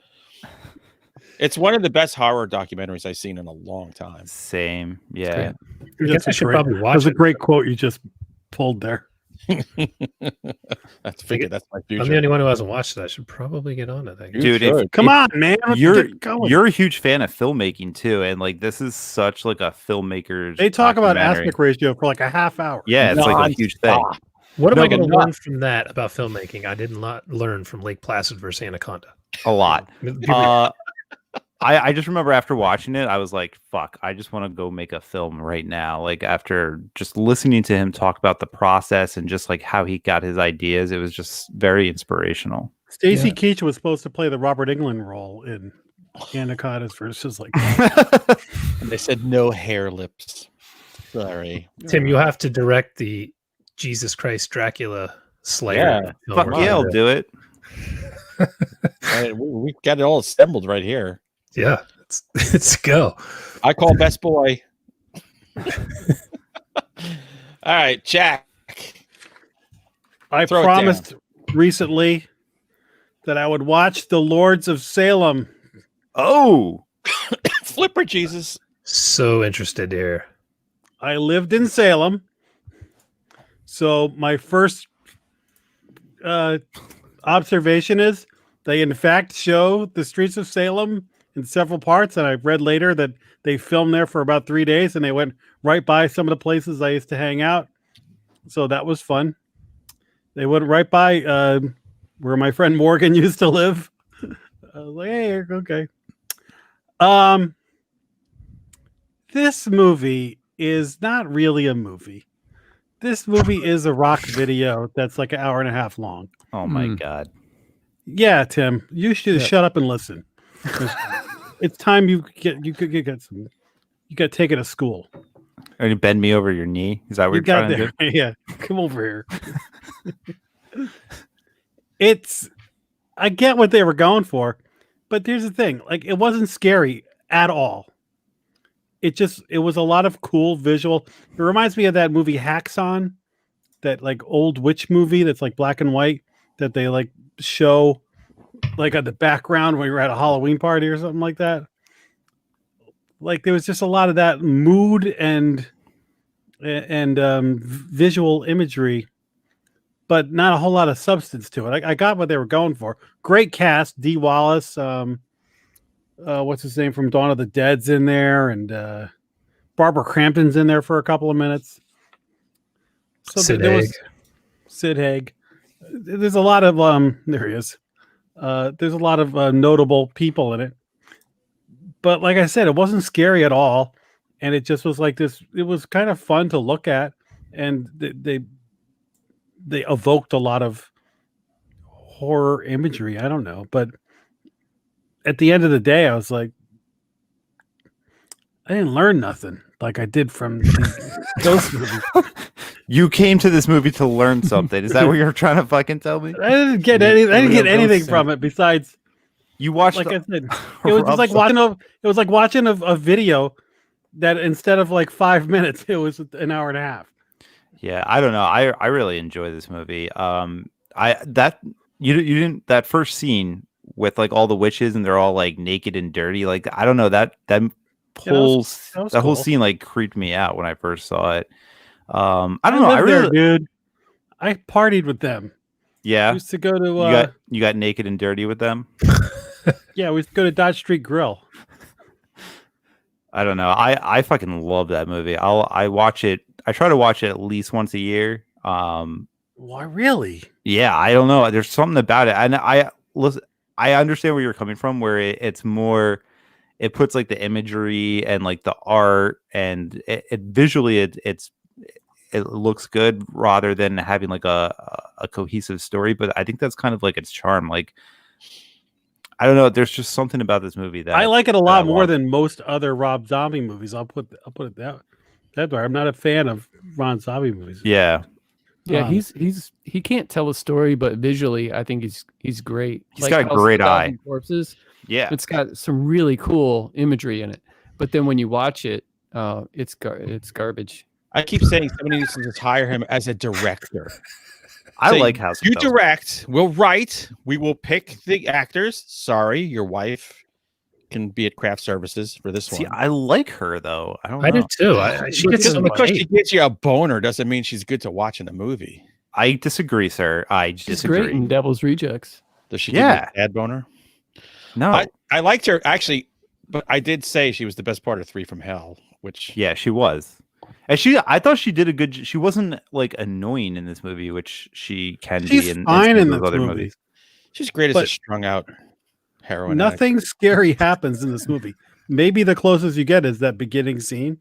It's one of the best horror documentaries I've seen in a long time. Same, yeah. I guess I should probably watch it. That's a great quote you just pulled there. That's my future. I'm the only one who hasn't watched it. I should probably get on it. I guess. Dude, come on, man. You're a huge fan of filmmaking too, and like this is such like a filmmaker's. They talk about aspect ratio for like a half hour. Yeah, it's like a huge thing. What am I going to learn from that about filmmaking? I did not learn from Lake Placid versus Anaconda. A lot. I just remember after watching it, I was like, fuck, I just want to go make a film right now. Like after just listening to him talk about the process and just like how he got his ideas, it was just very inspirational. Stacey Keach was supposed to play the Robert Englund role in Anaconda's versus like and they said no hair lips. Sorry. Tim, you have to direct the Jesus Christ Dracula Slayer. Yeah, fuck yeah, I'll do it. We got it all assembled right here. Yeah, let's go. I call best boy. All right, Jack. I promised recently that I would watch The Lords of Salem. Oh, Flipper Jesus. So interested here. I lived in Salem. So my first observation is they in fact show the streets of Salem in several parts, and I've read later that they filmed there for about 3 days and they went right by some of the places I used to hang out. So that was fun. They went right by where my friend Morgan used to live. I was like, hey, okay. This movie is not really a movie. This movie is a rock video that's like an hour and a half long. Oh my God. Yeah, Tim, you should shut up and listen. It's time you get taken to school. Are you bend me over your knee? Is that what you're trying to do? Yeah, come over here. I get what they were going for, but here's the thing: like, it wasn't scary at all. It was a lot of cool visual. It reminds me of that movie Haxon, that like old witch movie that's like black and white that they like show like on the background when you're at a Halloween party or something like that. Like there was just a lot of that mood and visual imagery, but not a whole lot of substance to it. I got what they were going for. Great cast. Dee Wallace, what's his name from Dawn of the Dead's in there, and Barbara Crampton's in there for a couple of minutes. So Sid Haig. There's a lot of there he is. There's a lot of notable people in it, but like I said, it wasn't scary at all, and it just was like this. It was kind of fun to look at, and they evoked a lot of horror imagery. I don't know, but at the end of the day, I was like, I didn't learn nothing like I did from those movies. You came to this movie to learn something. Is that what you're trying to fucking tell me? I didn't get anything from it besides you watched. Like I said, it was just like watching a. It was like watching a video that instead of like 5 minutes, it was an hour and a half. Yeah, I don't know. I really enjoy this movie. That first scene with like all the witches and they're all like naked and dirty. Like I don't know that whole scene like creeped me out when I first saw it. I don't know. Dude, I partied with them. Yeah, we used to go to. You got naked and dirty with them. Yeah, we used to go to Dodge Street Grill. I don't know. I fucking love that movie. I watch it. I try to watch it at least once a year. Why really? Yeah, I don't know. There's something about it, and I understand where you're coming from. Where it's more, it puts like the imagery and like the art, and it visually it looks good rather than having like a cohesive story. But I think that's kind of like its charm. Like, I don't know. There's just something about this movie that I like it a I lot more love. than most other Rob Zombie movies. I'll put it that way. I'm not a fan of Ron Zombie movies. Yeah, Yeah, he can't tell a story, but visually, I think he's great. He's got a House of great a Thousand eye. Corpses, yeah. it's got some really cool imagery in it. But then when you watch it, it's garbage. I keep saying somebody needs to just hire him as a director. I Say, like House of you Thousand. direct, we'll write, we will pick the actors. Sorry, your wife can be at craft services for this See, one. I like her though. I don't I know. do too. She gets so much Because she hate. gets you a boner doesn't mean she's good to watch in the movie. I disagree, sir. I She's disagree. great in Devil's Rejects. Does she give you Yeah. a bad boner? No. I liked her actually, but I did say she was the best part of 3 from Hell, which Yeah, she was. And I thought she did a good. She wasn't like annoying in this movie, which she can She's be in fine some in of this those other movie. movies. she's great as But a strung out heroine. addict. Nothing scary happens in this movie. Maybe the closest you get is that beginning scene.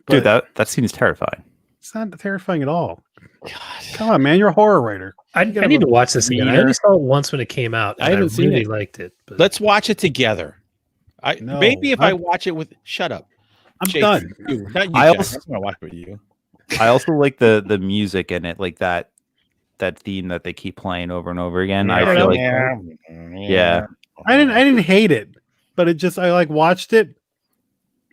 Dude, but that scene is terrifying. it's not terrifying at all. God. Come on, man, you're a horror writer. I need to watch this again. I only saw it once when it came out. I And haven't seen really it. liked it. But Let's watch it together. No, Maybe if I watch it with shut up. I'm Jason, done. you, not you, I Jack. also- I'm gonna watch it with you. I also like the music in it, like that theme that they keep playing over and over again. I feel like yeah. I didn't hate it, but I like watched it,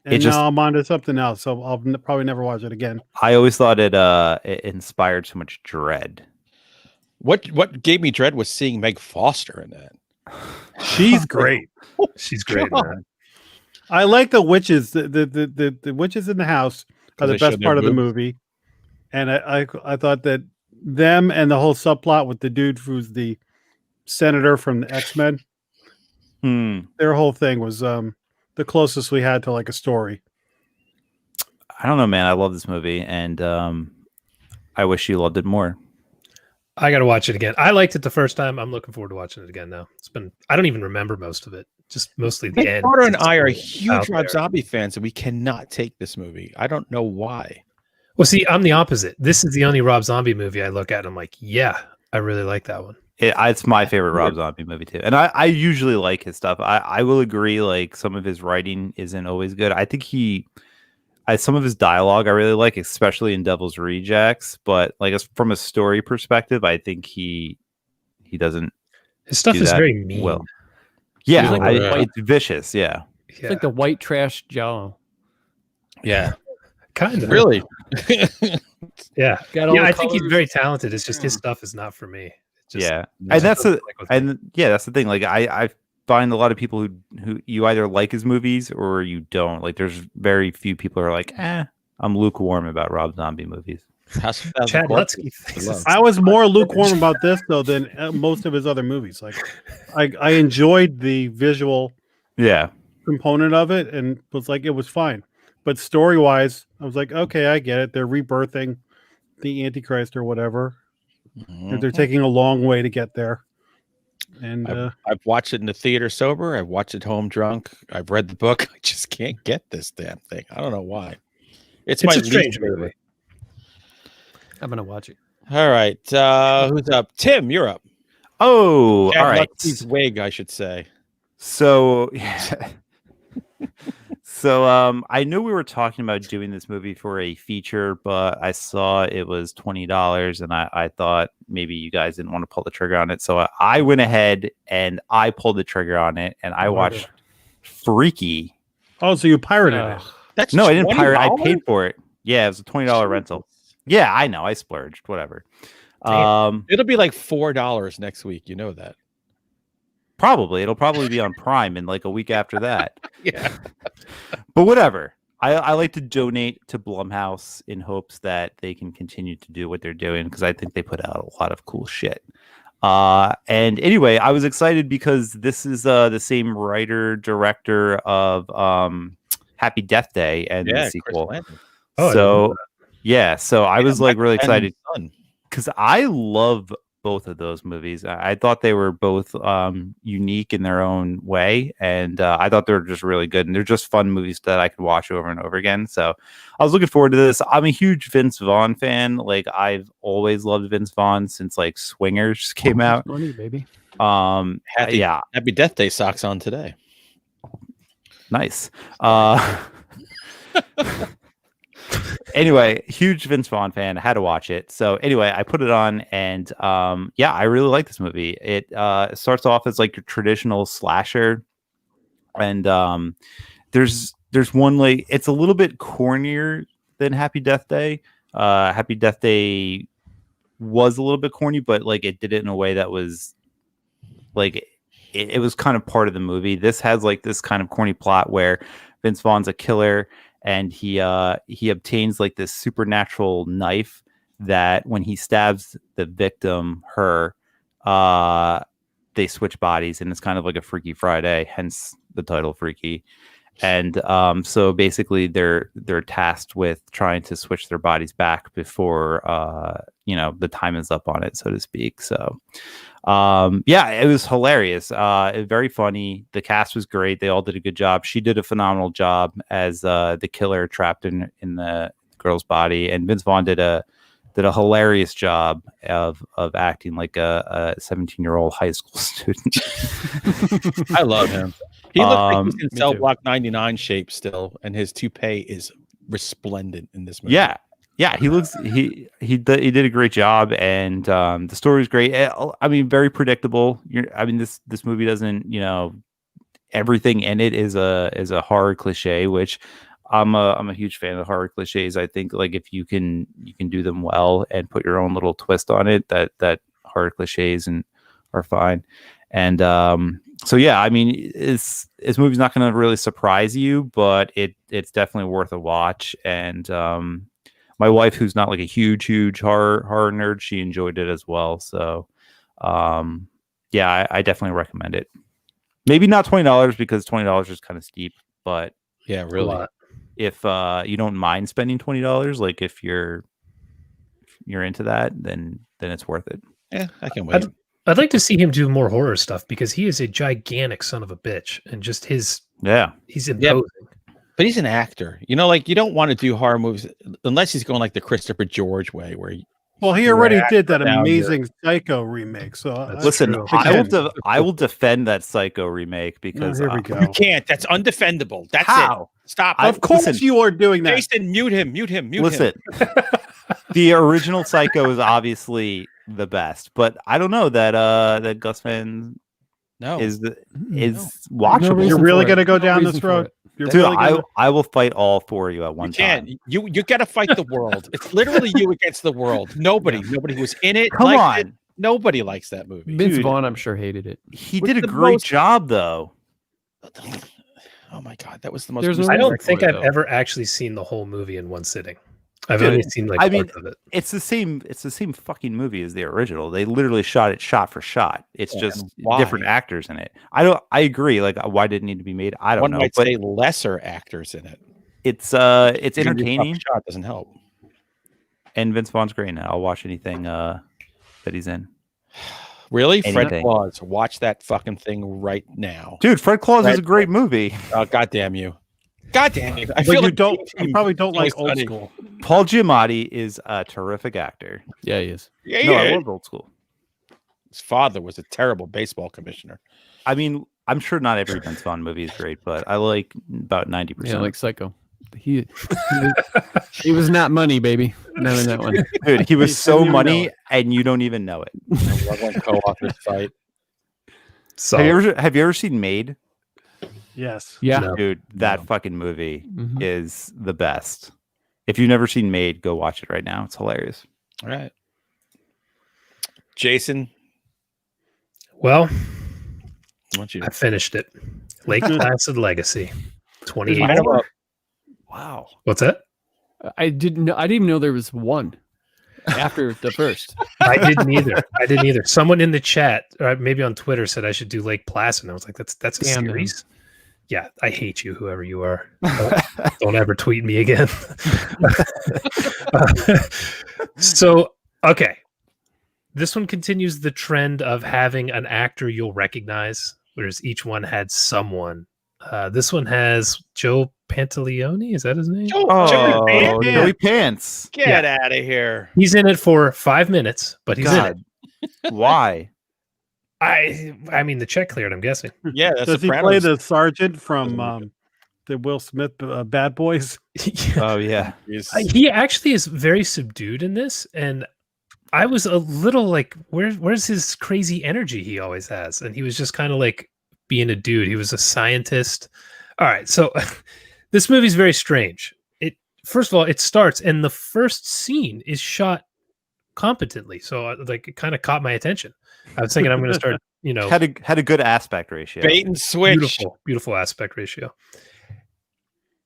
and It just- now I'm on to something else. So I'll probably never watch it again. I always thought it inspired so much dread. What gave me dread was seeing Meg Foster in that. She's great. she's great. God. Man. I like the witches. The witches in the house are the They showed best their part of the boobs? movie, and I thought that them and the whole subplot with the dude who's the senator from the X-Men, their whole thing was the closest we had to like a story. I don't know, man. I love this movie, and I wish you loved it more. I got to watch it again. I liked it the first time. I'm looking forward to watching it again now. I don't even remember most of it. Just mostly the end. Carter and It's I are out huge there. Rob Zombie fans, and we cannot take this movie. I don't know why. Well, see, I'm the opposite. This is the only Rob Zombie movie I look at. And I'm like, yeah, I really like that one. It's my favorite Rob Zombie movie too, and I usually like his stuff. I will agree, like some of his writing isn't always good. I think some of his dialogue I really like, especially in Devil's Rejects. But like from a story perspective, I think he doesn't. His stuff do is that very mean. well. Yeah, He's like it's vicious. Yeah, It's like the white trash Jello. Yeah, kind of really. Yeah, Got all yeah. the I think he's colors. very talented. It's just his stuff is not for me. It just yeah, doesn't and that's click with me. that's the thing. Like I find a lot of people who you either like his movies or you don't. Like there's very few people who are like, I'm lukewarm about Rob Zombie movies. Chad Lutzke thinks it's- I was more lukewarm about this though than most of his other movies. Like, I enjoyed the visual Yeah, component of it and was like, it was fine. But story wise, I was like, okay, I get it. They're rebirthing the Antichrist or whatever. They're taking a long way to get there. And I've watched it in the theater sober. I've watched it home drunk. I've read the book. I just can't get this damn thing. I don't know why. It's my a strange least favorite. movie. I'm gonna watch it. All right, who's up? Tim, you're up. Oh, Chad all right. Lutzke's wig, I should say. So, I knew we were talking about doing this movie for a feature, but I saw it was $20, and I thought maybe you guys didn't want to pull the trigger on it. So I went ahead and I pulled the trigger on it, and I watched Freaky. oh, so you pirated it. That's No, I didn't pirate. I $20? paid for it. Yeah, it was a $20 rental. Yeah, I know. I splurged. Whatever. It'll be like $4 next week. You know that. Probably. It'll probably be on Prime in like a week after that. Yeah. But whatever. I like to donate to Blumhouse in hopes that they can continue to do what they're doing because I think they put out a lot of cool shit. And anyway, I was excited because this is the same writer director of Happy Death Day and the Chris sequel. Landon. Oh, I didn't know So yeah, so I was like really And excited. Son. because I love both of those movies. I thought they were both unique in their own way, and I thought they were just really good. And they're just fun movies that I could watch over and over again. So I was looking forward to this. I'm a huge Vince Vaughn fan. Like I've always loved Vince Vaughn since like Swingers came out. Money, baby. Happy Death Day socks on today. Nice. Anyway, huge Vince Vaughn fan. I had to watch it. So anyway, I put it on, and I really like this movie. It starts off as like your traditional slasher, and there's one like it's a little bit cornier than Happy Death Day. Happy Death Day was a little bit corny, but like it did it in a way that was like it was kind of part of the movie. This has like this kind of corny plot where Vince Vaughn's a killer, and he obtains like this supernatural knife that when he stabs the victim, they switch bodies, and it's kind of like a Freaky Friday, hence the title Freaky. And so basically they're tasked with trying to switch their bodies back before the time is up on it, so to speak. So it was hilarious. Very funny. The cast was great. They all did a good job. She did a phenomenal job as the killer trapped in the girl's body, and Vince Vaughn did a hilarious job of acting like a 17-year-old high school student. I love him. He looks like he's in Cell Block 99 shape still, and his toupee is resplendent in this movie. Yeah, he looks he did a great job, and the story's great. I mean, very predictable. This movie doesn't, everything in it is a horror cliche, which I'm a huge fan of horror cliches. I think like if you can do them well and put your own little twist on it, that horror cliches are fine. And this movie's not going to really surprise you, but it's definitely worth a watch. And my wife, who's not like a huge horror nerd, she enjoyed it as well. So I definitely recommend it. Maybe not $20 because $20 is kind of steep, but yeah, really. If you don't mind spending $20, like if you're into that, then it's worth it. Yeah, I can wait. I'd like to see him do more horror stuff because he is a gigantic son of a bitch, and just he's imposing. Yeah, but he's an actor. You don't want to do horror movies unless he's going like the Christopher George way, where he already did that amazing Psycho remake. So listen, I will defend that Psycho remake because here we go. You can't. That's undefendable. That's how? It. Stop. Of course you are doing that. Jason, mute him. Listen, the original Psycho is obviously the best, but I don't know that Gus Van is watchable. You're really going to go down this road? Dude, I will fight all four of you at one time. You got to fight the world. It's literally you against the world. Nobody who's in it. Come on. Nobody likes that movie. Vince Vaughn, I'm sure, hated it. He did a great job, though. Oh my god, that was the most. I don't think I've ever actually seen the whole movie in one sitting. I've only seen parts of it. It's the same fucking movie as the original. They literally shot it shot for shot. It's just different actors in it. I agree. Like, why did it need to be made? I don't know. One might say lesser actors in it. It's entertaining. Shot doesn't help. And Vince Vaughn's great in it. I'll watch anything that he's in. Really? Fred Claus. Watch that fucking thing right now. Dude, Fred Claus is a great movie. Oh, God damn you. God damn it. I feel you probably don't like old school. Paul Giamatti is a terrific actor. Yeah, he is. Yeah, I love old school. His father was a terrible baseball commissioner. I mean, I'm sure not every Vince Vaughn movie is great, but I like about 90%. Yeah, like Psycho. He was not money, baby. None of that one. Dude, he was so money, and you don't even know it. Co-authors fight. So, have you ever seen Made? Yes. Yeah. No. Dude, that fucking movie is the best. If you've never seen Made, go watch it right now. It's hilarious. All right. Jason. Well, I finished it. Lake Placid Legacy. 2018. Wow. What's that? I didn't even know there was one after the first. I didn't either. Someone in the chat, or maybe on Twitter, said I should do Lake Placid. And I was like, that's a series. Yeah, I hate you, whoever you are. Don't ever tweet me again. So, okay. This one continues the trend of having an actor you'll recognize, whereas each one had someone. This one has Joe Pantaleone. Is that his name? Joey Pants. Get out of here. He's in it for 5 minutes, but he's in it. Why? I mean, the check cleared, I'm guessing. Yeah, that's Does he play the sergeant from the Will Smith Bad Boys? Oh, yeah. He actually is very subdued in this, and I was a little like, where's his crazy energy he always has? And he was just kind of like being a dude. He was a scientist. All right, so this movie's very strange. First of all, it starts, and the first scene is shot competently, so like it kind of caught my attention. I was thinking I'm going to start, had a good aspect ratio. Bait and switch. Beautiful aspect ratio.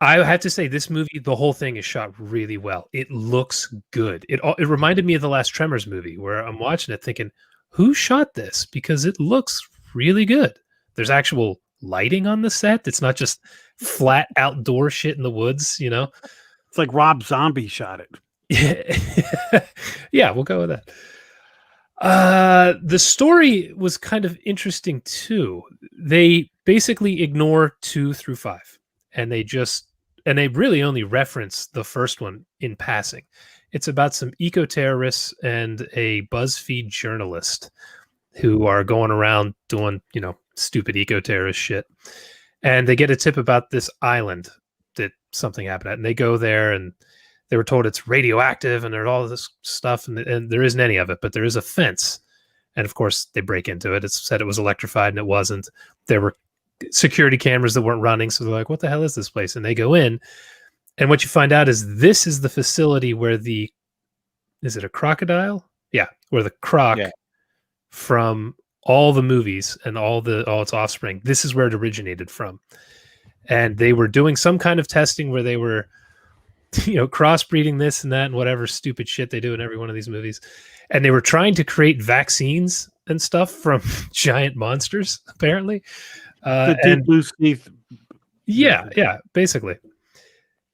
I have to say, this movie, the whole thing is shot really well. It looks good. It reminded me of the last Tremors movie, where I'm watching it thinking, who shot this? Because it looks really good. There's actual lighting on the set. It's not just flat outdoor shit in the woods, It's like Rob Zombie shot it. Yeah, we'll go with that. The story was kind of interesting too. They basically ignore 2 through 5, and they really only reference the first one in passing. It's about some eco-terrorists and a BuzzFeed journalist who are going around doing, stupid eco-terrorist shit. And they get a tip about this island that something happened at, and they go there, and they were told it's radioactive and there's all this stuff, and there isn't any of it, but there is a fence. And of course, they break into it. It said it was electrified, and it wasn't. There were security cameras that weren't running, so they're like, what the hell is this place? And they go in, and what you find out is this is the facility where is it a crocodile? Yeah, where the croc from all the movies and all its offspring, this is where it originated from. And they were doing some kind of testing where they were crossbreeding this and that and whatever stupid shit they do in every one of these movies. And they were trying to create vaccines and stuff from giant monsters, apparently. The deep blue sea. Yeah, basically.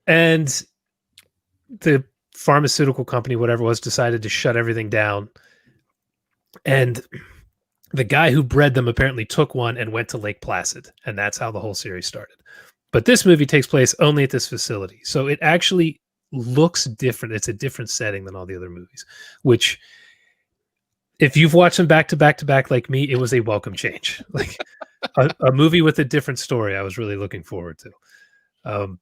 And the pharmaceutical company, whatever it was, decided to shut everything down. And the guy who bred them apparently took one and went to Lake Placid. And that's how the whole series started. But this movie takes place only at this facility. So it actually looks different. It's a different setting than all the other movies, which if you've watched them back to back to back like me, it was a welcome change. Like a movie with a different story I was really looking forward to.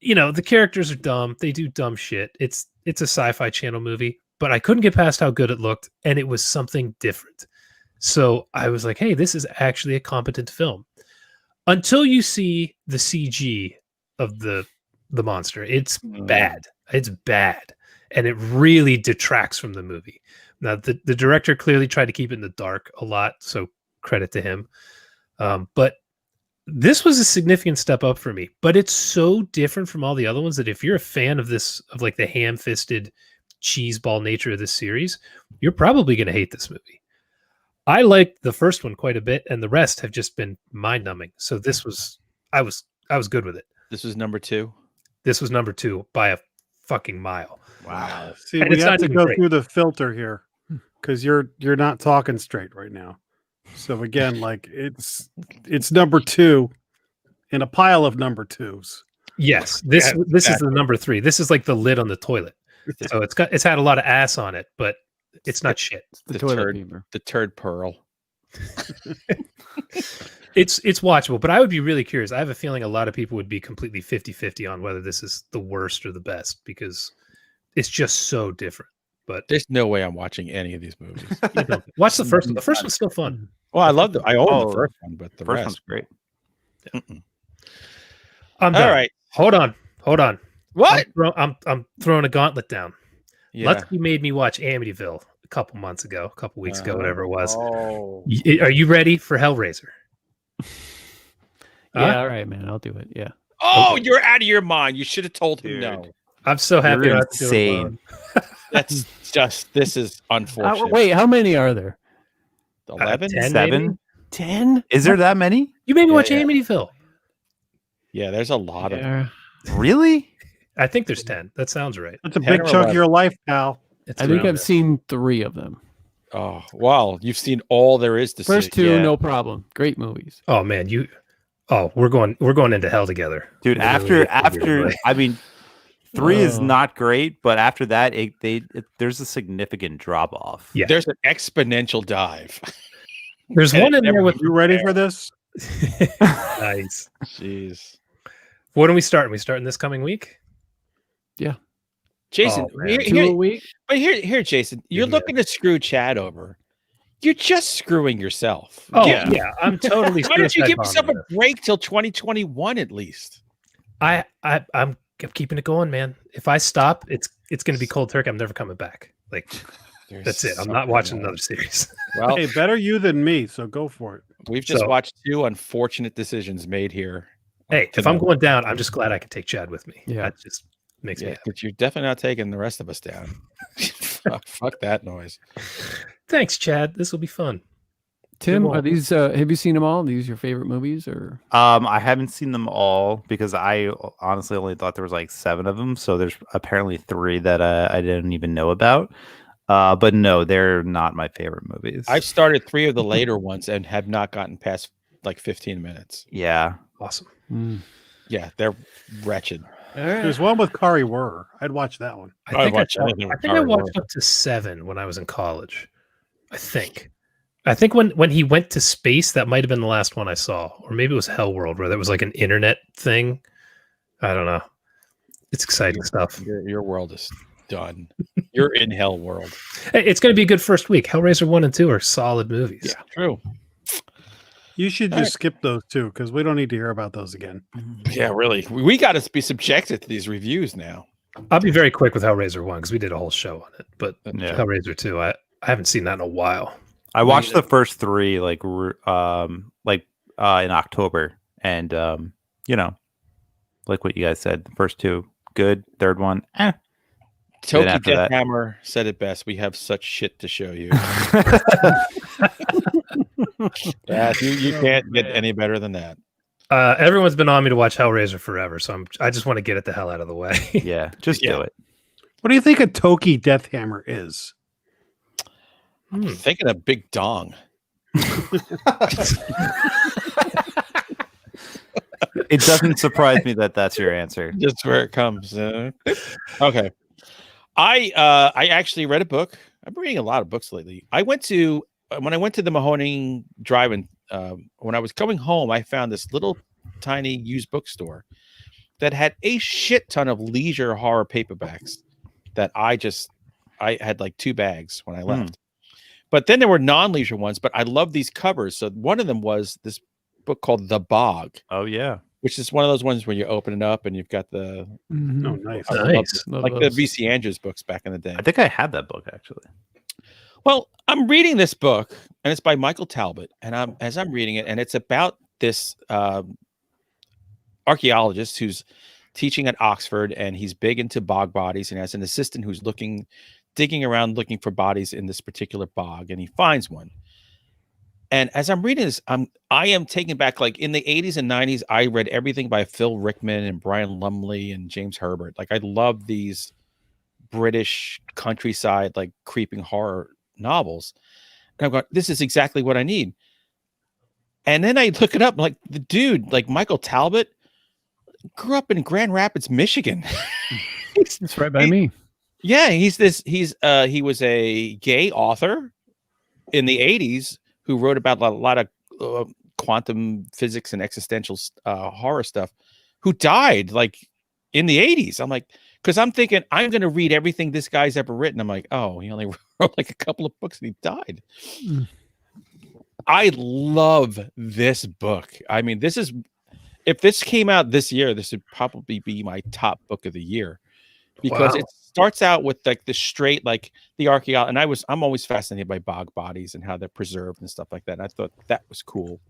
The characters are dumb. They do dumb shit. It's a Sci-Fi Channel movie, but I couldn't get past how good it looked, and it was something different. So I was like, hey, this is actually a competent film. Until you see the CG of the monster. It's bad. It's bad. And it really detracts from the movie. Now, the director clearly tried to keep it in the dark a lot, so credit to him. But this was a significant step up for me. But it's so different from all the other ones that if you're a fan of this, of like the ham-fisted cheeseball nature of this series, you're probably going to hate this movie. I liked the first one quite a bit, and the rest have just been mind-numbing. So this was, I was good with it. This was number 2. This was number 2 by a fucking mile. Wow. See, we have to go through the filter here because you're not talking straight right now. So again, like it's number 2 in a pile of number 2s. Yes, this is the number 3. This is like the lid on the toilet. So it's had a lot of ass on it, but it's not shit. It's the turd pearl. It's watchable, but I would be really curious. I have a feeling a lot of people would be completely 50-50 on whether this is the worst or the best because it's just so different. But there's no way I'm watching any of these movies. Watch the first one. The first one's still fun. Well, I love I own the first one, but the first rest one's great. Yeah. I'm done. All right. Hold on. What? I'm throwing a gauntlet down. Yeah. Lutzke made me watch Amityville a couple weeks ago, whatever it was. Oh. Are you ready for Hellraiser? Yeah, all right, man. I'll do it. Yeah. Oh, you're out of your mind. You should have told him no. I'm so happy You're not to do it alone. That's just, this is unfortunate. Wait, how many are there? 11? 10, 7? maybe? 10? Is there that many? You made me watch Yeah. Amityville. Yeah, there's a lot of them. Really? I think there's 10. That sounds right. That's a 10 big or chunk of 11. your life, pal. It's I think around I've there. seen 3 of them. Oh, wow. You've seen all there is to First see. two, Yeah. no problem. Great movies. Oh man, we're going into hell together, Dude. Literally, After figuratively. I mean, 3 is Oh. not great, but after that, there's a significant drop off. Yeah. There's an exponential dive. There's And one in there with You ready for this? nice. Jeez. When are we starting? We starting this coming week? Jason, Oh, man. Two a week. but here, Jason, you're me a- looking to screw Chad over. You're just screwing yourself. Oh Get- yeah, I'm totally. Why don't you suicide give yourself bombing a break till 2021 at least? this. I'm keeping it going, man. If I stop, it's going to be cold turkey. I'm never coming back. Like that's it. I'm not watching another series. Well, Hey, better you than me, so go for it. we've just So- watched 2 unfortunate decisions made here. Hey, if I'm going down, I'm just glad I can take Chad with me. Yeah. That just makes me Yeah, happy. but you're definitely not taking the rest of us down. Fuck that noise. Thanks, Chad. This will be fun. Tim, Good are these? Have you seen them all? Are these your favorite movies, or I haven't seen them all because I honestly only thought there was like 7 of them. So there's apparently 3 that I didn't even know about. But no, they're not my favorite movies. I've started 3 of the later ones and have not gotten past like 15 minutes. Yeah. Awesome. Yeah, they're wretched. There's one with Kari Wurr. I'd watch that one. I watch anything with I Kari watched Wurr. up to 7 when I was in college. I think when he went to space, that might have been the last one I saw, or maybe it was Hell World, where that was like an internet thing. I don't know. It's exciting stuff. Your world is done. You're in hell world. Hey, it's going to be a good first week. Hellraiser 1 and 2 are solid movies. Yeah, true. You should just skip those two because we don't need to hear about those again. Yeah, really. We got to be subjected to these reviews now. I'll be very quick with Hellraiser 1 because we did a whole show on it. But Yeah. Hellraiser 2, I haven't seen that in a while. I watched the first 3 like in October, and like what you guys said, the first 2 good, third one, Toki after that- Deathhammer said it best. We have such shit to show you. Yeah, you can't get any better than that. Everyone's been on me to watch Hellraiser forever, so I just want to get it the hell out of the way. Yeah, just do it. What do you think a Toki Deathhammer is? I'm thinking a big dong. It doesn't surprise me that that's your answer. Just where it comes. Okay. I actually read a book. I've been reading a lot of books lately. When I went to the Mahoning Drive-In, when I was coming home, I found this little tiny used bookstore that had a shit ton of leisure horror paperbacks that I had like 2 bags when I left. But then there were non-leisure ones, but I love these covers. So one of them was this book called The Bog. Oh yeah. Which is one of those ones where you open it up and you've got the Oh, nice. I love like the VC Andrews books back in the day. I think I had that book actually. Well, I'm reading this book, and it's by Michael Talbot, and as I'm reading it, and it's about this archaeologist who's teaching at Oxford, and he's big into bog bodies, and has an assistant who's digging around looking for bodies in this particular bog, and he finds one. And as I'm reading this, I am taken back. Like in the 80s and 90s, I read everything by Phil Rickman and Brian Lumley and James Herbert. Like I love these British countryside, like creeping horror novels. And I'm going, this is exactly what I need. And then I look it up, like the dude, like Michael Talbot, grew up in Grand Rapids, Michigan. It's right by me. Yeah, he was a gay author in the 80s who wrote about a lot of quantum physics and existential horror stuff, who died like in the 80s. I'm like, because I'm thinking I'm going to read everything this guy's ever written. I'm like, oh, he only wrote like a couple of books and he died. I love this book. I mean, if this came out this year, this would probably be my top book of the year, because it starts out with like the straight, like the archaeology. And I'm always fascinated by bog bodies and how they're preserved and stuff like that. And I thought that was cool.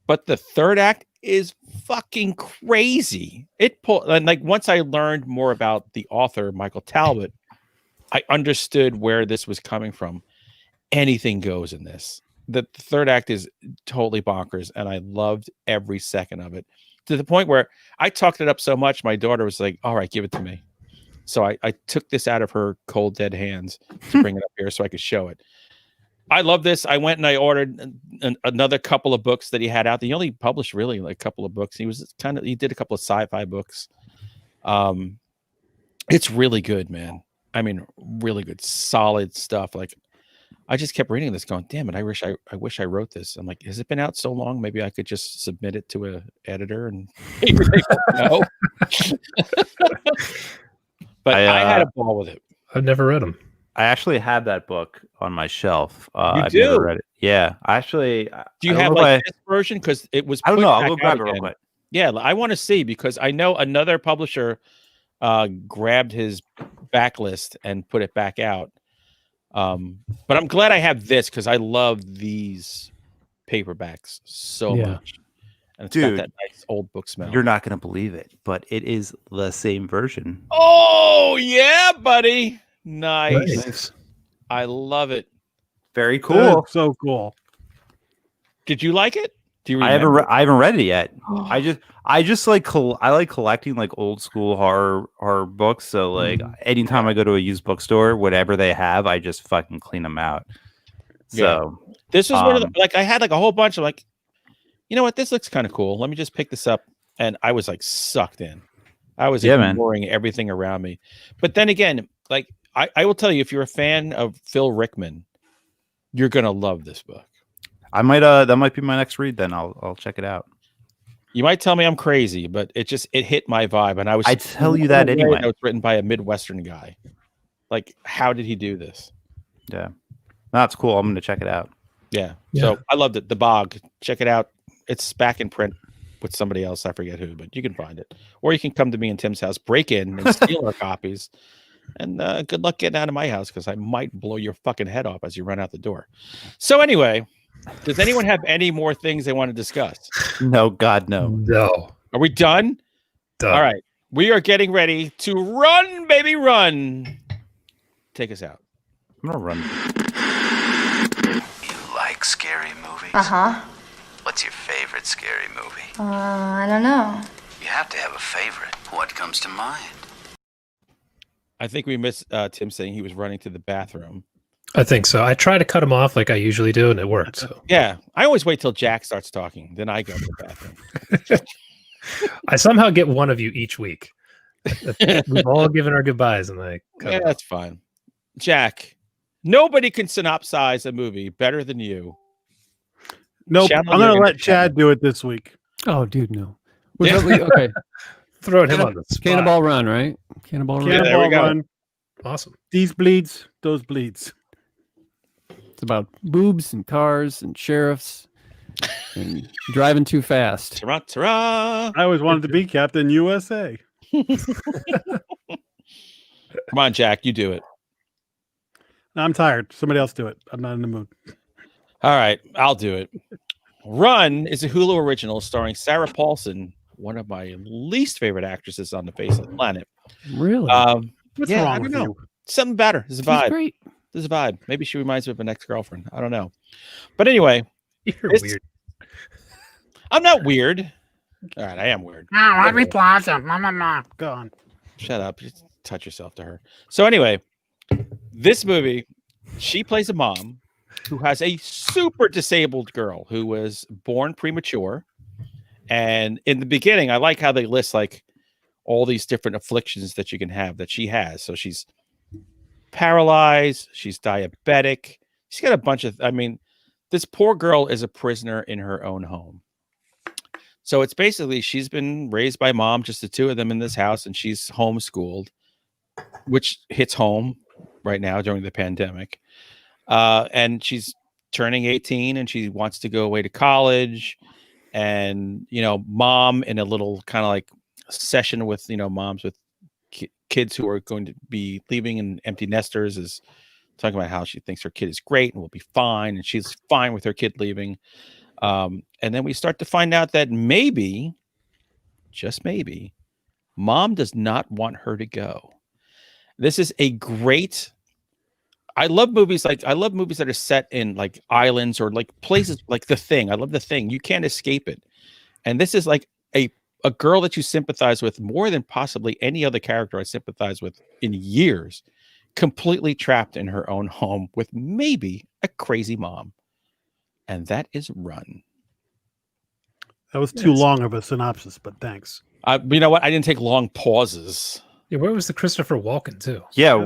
But the third act is fucking crazy. And like once I learned more about the author, Michael Talbot, I understood where this was coming from. Anything goes in this. The third act is totally bonkers, and I loved every second of it, to the point where I talked it up so much, my daughter was like, all right, give it to me. So I took this out of her cold, dead hands to bring it up here so I could show it. I love this. I went and I ordered another couple of books that he had out. He only published really like a couple of books. He did a couple of sci-fi books. It's really good, man. I mean, really good, solid stuff. Like, I just kept reading this, going, "Damn it! I wish I wrote this." I'm like, "Has it been out so long? Maybe I could just submit it to a editor and no." But I had a ball with it. I've never read them. I actually have that book on my shelf. I've do? never read it. Yeah, actually. Do you have like this version? Because it was. I don't put know. I'll back go out grab it real again. quick. Yeah, I want to see, because I know another publisher grabbed his backlist and put it back out. But I'm glad I have this, because I love these paperbacks so much. And it's got Dude, that nice old book smell. You're not going to believe it, but it is the same version. Oh, yeah, buddy. Nice. I love it. Very cool. That's so cool. Did you like it? Do you I remember? haven't read it yet. I just like I like collecting like old school horror books. So like anytime I go to a used bookstore, whatever they have, I just fucking clean them out. So this was one of the, like, I had like a whole bunch of like, you know what, this looks kind of cool. Let me just pick this up. And I was like sucked in. I was ignoring everything around me. But then again, like I will tell you, if you're a fan of Phil Rickman, you're gonna love this book. I might that might be my next read. Then I'll check it out. You might tell me I'm crazy, but it hit my vibe, and I tell you that anyway. It was written by a Midwestern guy. Like, how did he do this? Yeah, that's cool. I'm gonna check it out. Yeah. So I loved it. The Bog. Check it out. It's back in print with somebody else. I forget who, but you can find it, or you can come to me and Tim's house, break in and steal our copies. And good luck getting out of my house, because I might blow your fucking head off as you run out the door. So anyway, does anyone have any more things they want to discuss? No, God, no. No. Are we done? Done. All right. We are getting ready to run, baby, run. Take us out. I'm gonna run. You like scary movies? Uh-huh. What's your favorite scary movie? I don't know. You have to have a favorite. What comes to mind? I think we missed Tim saying he was running to the bathroom. I think so. I try to cut him off like I usually do, and it worked. So. Yeah. I always wait till Jack starts talking. Then I go to the bathroom. I somehow get one of you each week. We've all given our goodbyes, and I cut Yeah, that's fine. Jack, nobody can synopsize a movie better than you. Nope. Channel, I'm you're gonna gonna let Chad do it this week. Oh, dude, no. Okay. Throwing him on the spot. Cannonball Run, right? Cannonball Run. there we Cannonball go. Run. Awesome. These bleeds, those bleeds. It's about boobs and cars and sheriffs and driving too fast. Ta-ra, ta-ra. I always wanted to be Captain USA. Come on, Jack, you do it. I'm tired. Somebody else do it. I'm not in the mood. All right, I'll do it. Run is a Hulu original starring Sarah Paulson, one of my least favorite actresses on the face of the planet. Really? What's Yeah, I wrong don't with know. you? Something about her. There's a She's vibe. great. There's a vibe. Maybe she reminds me of an ex-girlfriend. I don't know. But anyway, You're It's- weird. I'm not weird. All right, I am weird. No, let me plaza. No. Go on. Shut up. Just touch yourself to her. So anyway, this movie, she plays a mom who has a super disabled girl who was born premature. And in the beginning, I like how they list like all these different afflictions that you can have that she has. So she's paralyzed, she's diabetic, she's got a bunch of, I mean, this poor girl is a prisoner in her own home. So it's basically she's been raised by mom, just the two of them in this house, and she's homeschooled, which hits home right now during the pandemic. And she's turning 18 and she wants to go away to college. And, you know, mom in a little kind of like session with, you know, moms with kids who are going to be leaving and empty nesters is talking about how she thinks her kid is great and will be fine. And she's fine with her kid leaving. And then we start to find out that maybe, just maybe, mom does not want her to go. This is a great, I love movies that are set in like islands or like places like The Thing. I love The Thing. You can't escape it. And this is like a girl that you sympathize with more than possibly any other character I sympathize with in years, completely trapped in her own home with maybe a crazy mom. And that is Run. That was too long of a synopsis, but thanks. You know what? I didn't take long pauses. Yeah, where was the Christopher Walken too? Yeah,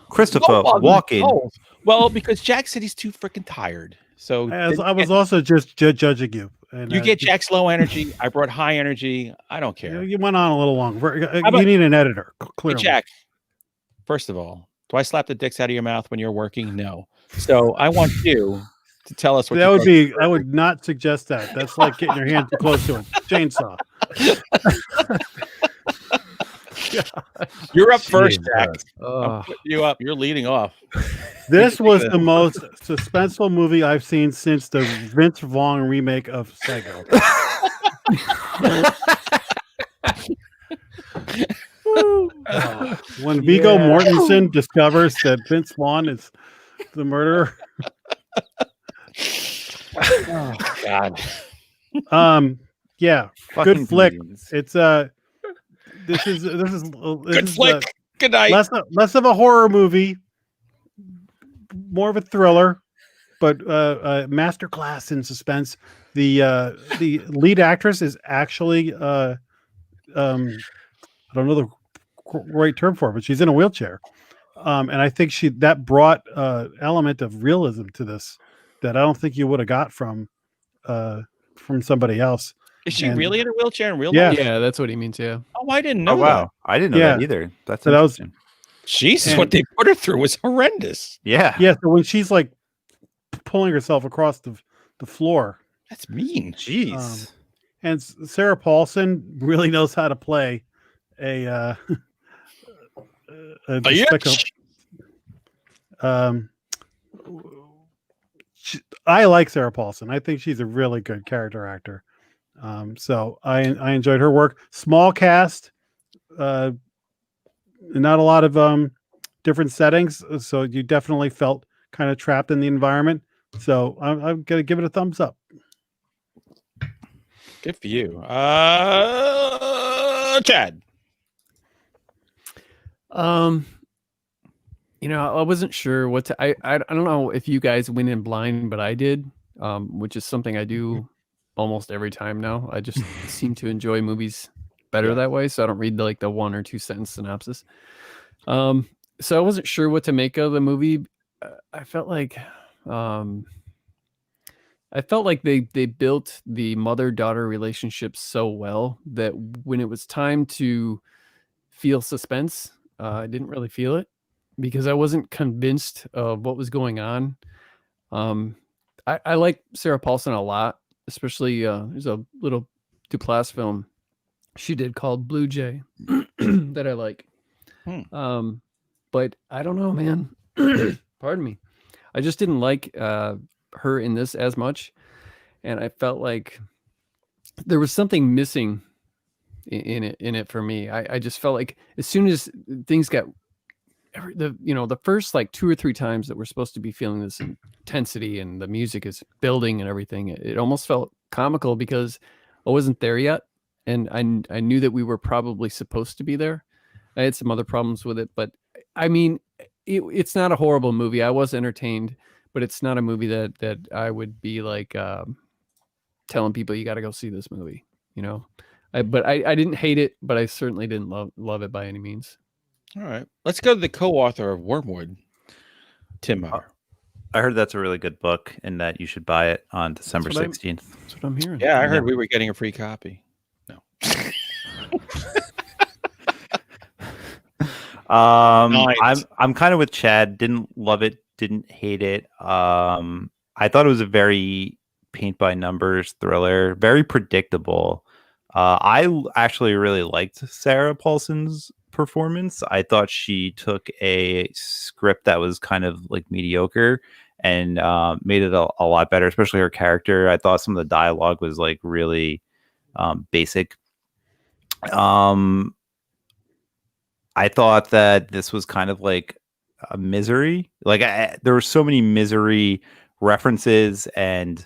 Christopher Walken. Oh, well, because Jack said he's too freaking tired. So I was also just judging you. And, you get Jack's low energy. I brought high energy. I don't care. You went on a little long. about- You need an editor, Hey, clearly. Jack, first of all, do I slap the dicks out of your mouth when you're working? No. So I want you to tell us what That you would be. I would not suggest that. That's like getting your hand too close to a chainsaw. You're up first, Jack. Oh. I'm putting you up. You're leading off. This was the most suspenseful movie I've seen since the Vince Vaughn remake of Sego. When Viggo Mortensen discovers that Vince Vaughn is the murderer. Oh God. Yeah, Fucking good flick. beans. It's this is Good flick. Good night. less of a horror movie, more of a thriller, but a masterclass in suspense. The lead actress is actually I don't know the right term for it, but she's in a wheelchair, and I think that brought element of realism to this that I don't think you would have got from somebody else. Is she And- really in a wheelchair in real Yeah. life? Yeah, that's what he means. Yeah. Oh, I didn't know Oh wow, I didn't know that either. That's So that was- interesting. that. Jesus, And- what they put her through was horrendous. Yeah, Yeah, so when she's like pulling herself across the floor, That's mean. jeez. and Sarah Paulson really knows how to play a despicable. I like Sarah Paulson. I think she's a really good character actor. So I enjoyed her work. Small cast, not a lot of different settings, so you definitely felt kind of trapped in the environment. So I'm gonna give it a thumbs up. Good for you. Chad. I wasn't sure what to. I don't know if you guys went in blind, but I did, which is something I do almost every time now. I just seem to enjoy movies better that way, so I don't read the 1 or 2 sentence synopsis. So I wasn't sure what to make of the movie. I felt like they built the mother-daughter relationship so well that when it was time to feel suspense, I didn't really feel it because I wasn't convinced of what was going on. I like Sarah Paulson a lot, especially there's a little Duplass film she did called Blue Jay that I like. But I don't know, man. Pardon me. I just didn't like her in this as much, and I felt like there was something missing in it for me. I just felt like as soon as things got the first 2 or 3 times that we're supposed to be feeling this intensity and the music is building and everything, it almost felt comical because I wasn't there yet, and I knew that we were probably supposed to be there. I had some other problems with it, but I mean, it's not a horrible movie. I was entertained, but it's not a movie that I would be telling people you got to go see this movie. But I didn't hate it, but I certainly didn't love it by any means. All right, let's go to the co-author of Wormwood, Tim Meyer. I heard that's a really good book and that you should buy it on December 16th. That's what I'm hearing. Yeah, I heard we were getting a free copy. No. I'm kind of with Chad. Didn't love it, didn't hate it. I thought it was a very paint by numbers thriller, very predictable. I actually really liked Sarah Paulson's performance. I thought she took a script that was kind of mediocre and made it a lot better, especially her character. I thought some of the dialogue was really basic. I thought that this was kind of like a Misery. There were so many Misery references and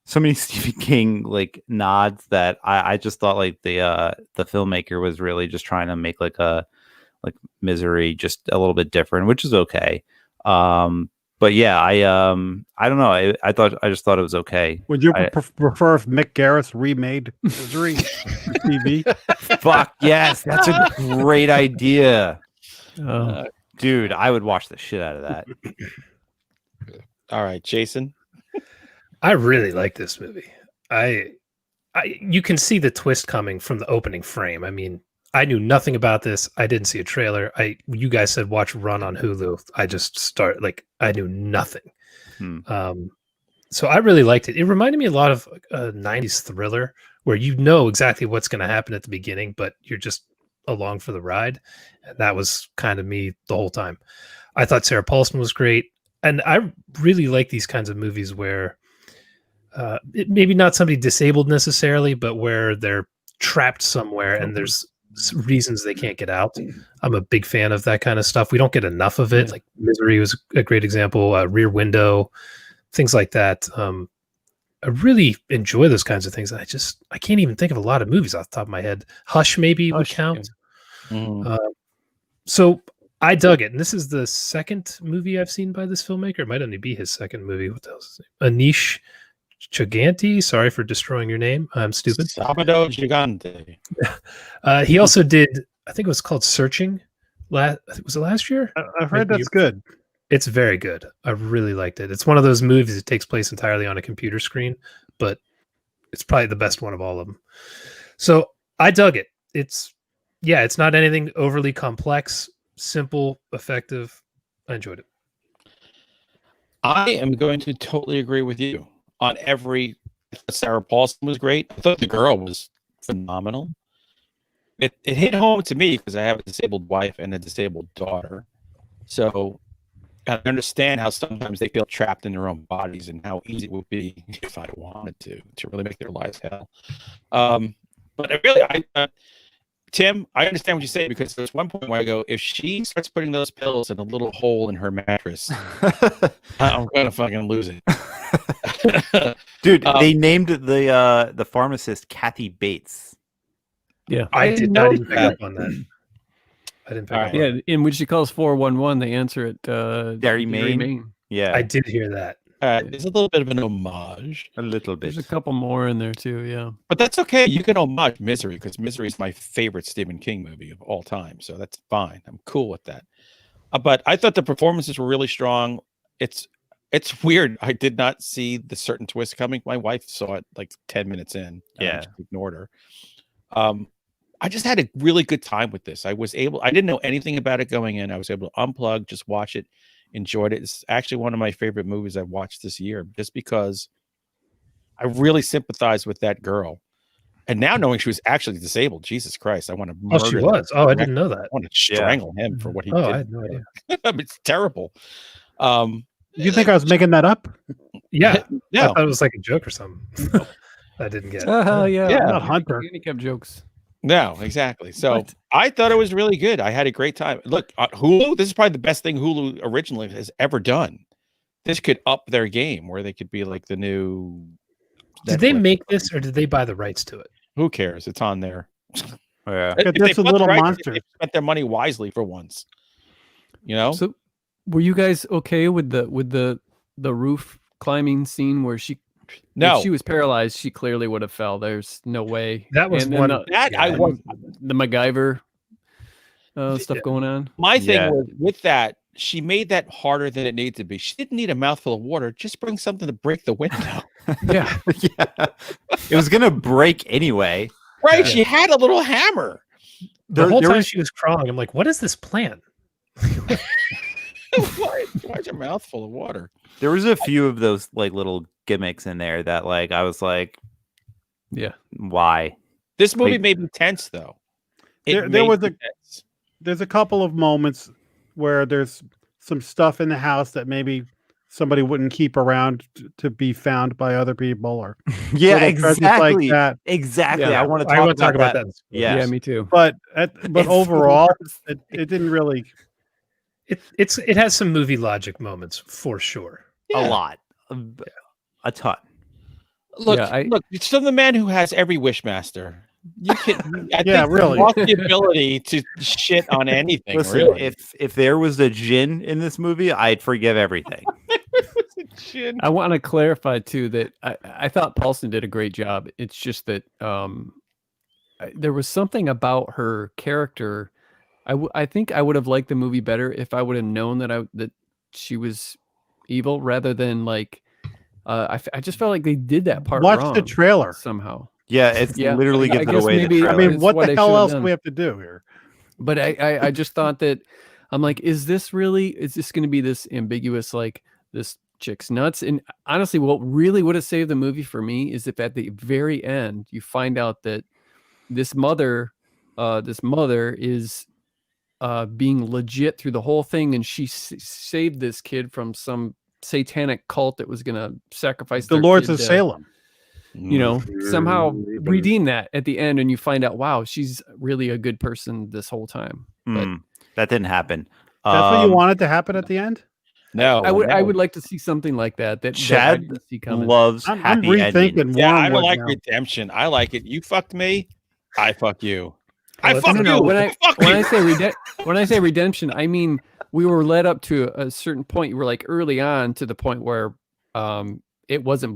so many Stephen King nods that I just thought the filmmaker was really just trying to make a Misery just a little bit different, which is okay. But yeah, I don't know. I just thought it was okay. Would you prefer if Mick Garris remade Misery for TV? Fuck yes, that's a great idea. Oh. Dude, I would watch the shit out of that. All right, Jason. I really like this movie. You can see the twist coming from the opening frame. I mean, I knew nothing about this. I didn't see a trailer. You guys said watch Run on Hulu. I knew nothing. So I really liked it. It reminded me a lot of a 90s thriller where you know exactly what's going to happen at the beginning, but you're just along for the ride. And that was kind of me the whole time. I thought Sarah Paulson was great. And I really like these kinds of movies where maybe not somebody disabled necessarily, but where they're trapped somewhere and there's reasons they can't get out. I'm a big fan of that kind of stuff. We don't get enough of it. Like Misery was a great example. Rear Window, things like that. I really enjoy those kinds of things. I can't even think of a lot of movies off the top of my head. Hush maybe would count. So I dug it. And this is the second movie I've seen by this filmmaker. It might only be his second movie. What the hell is his name? Anish Chaganti. Sorry for destroying your name. I'm stupid. Sabado Gigante. He also did, I think it was called Searching. Was it last year? I've heard that's good. It's very good. I really liked it. It's one of those movies that takes place entirely on a computer screen, but it's probably the best one of all of them. So I dug it. It's not anything overly complex, simple, effective. I enjoyed it. I am going to totally agree with you on every. Sarah Paulson was great. I thought the girl was phenomenal. It hit home to me because I have a disabled wife and a disabled daughter. So I understand how sometimes they feel trapped in their own bodies and how easy it would be if I wanted to really make their lives hell. But Tim, I understand what you say because there's one point where I go, if she starts putting those pills in a little hole in her mattress, I'm gonna fucking lose it. Dude, they named the pharmacist Kathy Bates. Yeah, I did not even pick up on that. I didn't pick up on Yeah, that. in which she calls 411, they answer it Dairy Maine. Yeah, I did hear that. There's a little bit of an homage. A little bit. There's a couple more in there too, yeah. But that's okay. You can homage Misery because Misery is my favorite Stephen King movie of all time. So that's fine. I'm cool with that. But I thought the performances were really strong. It's weird. I did not see the certain twist coming. My wife saw it like 10 minutes in. Yeah. I just ignored her. I just had a really good time with this. I didn't know anything about it going in. I was able to unplug, just watch it, enjoyed it. It's actually one of my favorite movies I've watched this year just because I really sympathize with that girl. And now knowing she was actually disabled, Jesus Christ, I want to murder she was. Oh, I didn't know that. I want to strangle him for what he did. I had no idea. It's terrible. You think I was making that up? Yeah. No. I thought it was like a joke or something. I didn't get it. Yeah. Not Hunter. Handicap jokes. No, exactly. So I thought it was really good. I had a great time. Look, Hulu, this is probably the best thing Hulu originally has ever done. This could up their game where they could be like the new. Did they make this or did they buy the rights to it? Who cares? It's on there. Yeah. If That's they a bought the little rights, monster. They spent their money wisely for once. You know? So were you guys okay with the roof climbing scene where No. if she was paralyzed, she clearly would have fell. There's no way. That was And then one. the MacGyver stuff going on. My thing was with that, she made that harder than it needed to be. She didn't need a mouthful of water. Just bring something to break the window. Yeah. Yeah. It was gonna break ananyway. Right. She had a little hammer. The whole time she was crawling, I'm like, what is this plan? Why's your mouth full of water? There was a few of those like little gimmicks in there that like I was like, yeah, why? This movie made me tense though. There's a couple of moments where there's some stuff in the house that maybe somebody wouldn't keep around to be found by other people or yeah, little treasures like exactly. that. Exactly. Yeah. I want to talk about that. Yeah, me too. But overall, it didn't really. It has some movie logic moments for sure. A lot, a ton. Look, Yeah, look. It's from the man who has every Wishmaster. You can, I Yeah, think really. you lost the ability to shit on anything. Listen, really. if there was a djinn in this movie, I'd forgive everything. I want to clarify too that I thought Paulson did a great job. It's just that there was something about her character. I think I would have liked the movie better if I would have known that she was evil rather than like I just felt like they did that part Watch wrong the trailer somehow. Yeah, it's literally I gives it guess away. maybe- The I trailer. mean, It's what what the I hell should've else do done. we have to do here? But I just thought that I'm like, is this going to be this ambiguous, like this chick's nuts? And honestly, what really would have saved the movie for me is if at the very end you find out that this mother is being legit through the whole thing, and she saved this kid from some satanic cult that was going to sacrifice The their Lords kid of to, Salem. somehow redeem that at the end, and you find out, wow, she's really a good person this whole time. But That didn't happen. That's what you wanted to happen at the end? No, I would like to see something like that. That I Chad didn't see coming. loves I'm happy endings. rethinking Yeah, I Wormwood don't like now. redemption. I like it. You fucked me, I fuck you. I Well, fuck no, you. When Fuck I you. say when I say redemption, I mean we were led up to a certain point. You were like early on to the point where it wasn't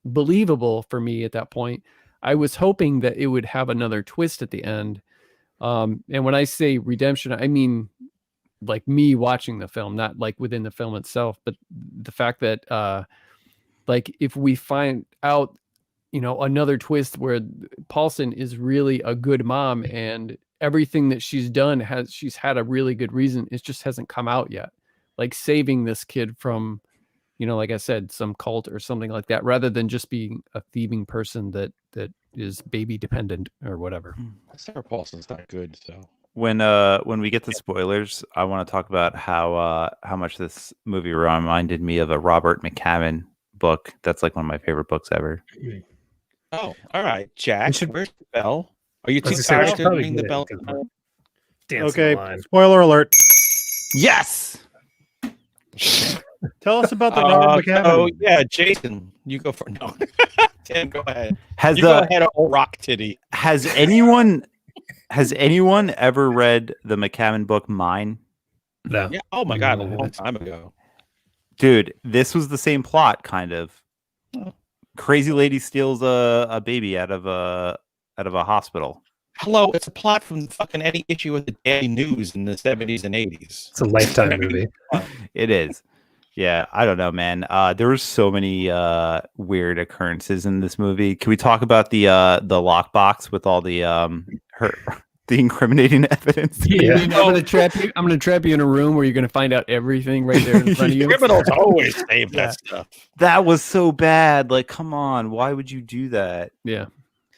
believable for me at that point. I was hoping that it would have another twist at the end. And when I say redemption, I mean like me watching the film, not like within the film itself, but the fact that like if we find out, another twist where Paulson is really a good mom and everything that she's done she's had a really good reason. It just hasn't come out yet. Like saving this kid from, like I said, some cult or something like that, rather than just being a thieving person that is baby dependent or whatever. Sarah Paulson's not good, so. When we get to spoilers, I want to talk about how much this movie reminded me of a Robert McCammon book. That's like one of my favorite books ever. Oh, all right, Jack. should- Where's the bell? Are you I too was gonna say, we tired should to probably ring the get it, bell? 'cause we're dancing Okay, the line. spoiler alert. Yes. Tell us about the Robert McCammon. Oh yeah, Jason, you go for no. Tim, go ahead. Has You go ahead, old rock titty. has anyone ever read the McCammon book Mine? No. Yeah. Oh my god, a long time ago. Dude, this was the same plot, kind of. Oh. Crazy lady steals a baby out of a hospital. Hello, it's a plot from the fucking any issue of the Daily News in the 70s and 80s. It's a Lifetime movie. It is. Yeah, I don't know, man. There were so many weird occurrences in this movie. Can we talk about the lockbox with all the the incriminating evidence? Yeah. I'm gonna trap you in a room where you're gonna find out everything right there in front of you. Criminals always save that stuff. That was so bad. Like, come on, why would you do that? Yeah.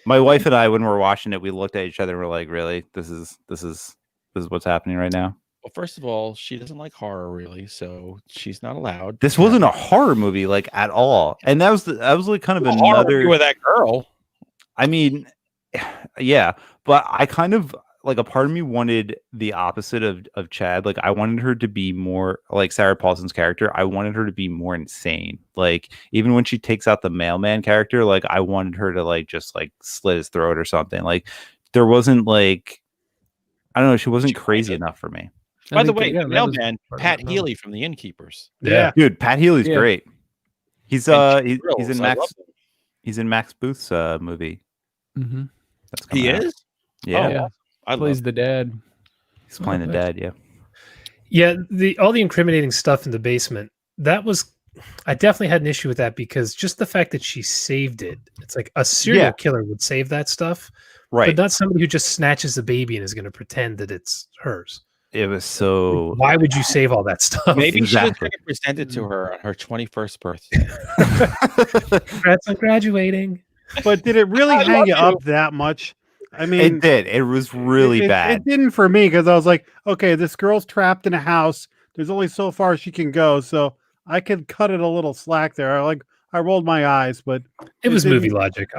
My wife and I, when we were watching it, we looked at each other and we're like, "Really? This is what's happening right now." Well, first of all, she doesn't like horror really, so she's not allowed. This wasn't a horror movie, like at all, and that was like kind of A horror another. movie with that girl. I mean, yeah, but I kind of like a part of me wanted the opposite of Chad. Like, I wanted her to be more like Sarah Paulson's character. I wanted her to be more insane. Like, even when she takes out the mailman character, like I wanted her to like just like slit his throat or something. Like, there wasn't like, I don't know, she wasn't crazy enough for me. By the way, the mailman, Pat Healy. Healy from The Innkeepers. Yeah. Dude, Pat Healy's Yeah. great. He's And he's Grills, in I love Max. him. He's in Max Booth's movie. Mm-hmm. That's coming He out. is? Yeah, Yeah. I love Plays the dad. he's playing the dad. Yeah. Yeah, all the incriminating stuff in the basement, I definitely had an issue with that because just the fact that she saved it, it's like a serial Yeah. killer would save that stuff, Right. but not somebody who just snatches a baby and is going to pretend that it's hers. It was so. Why would you save all that stuff? Maybe she was Exactly. going to present it to her on her 21st birthday. Congrats on graduating. But did it really I hang love you you. up that much? I mean, It did. It was really it bad. didn't for me because I was like, okay, this girl's trapped in a house. There's only so far she can go, so I could cut it a little slack there. I rolled my eyes, but It was didn't- movie logic.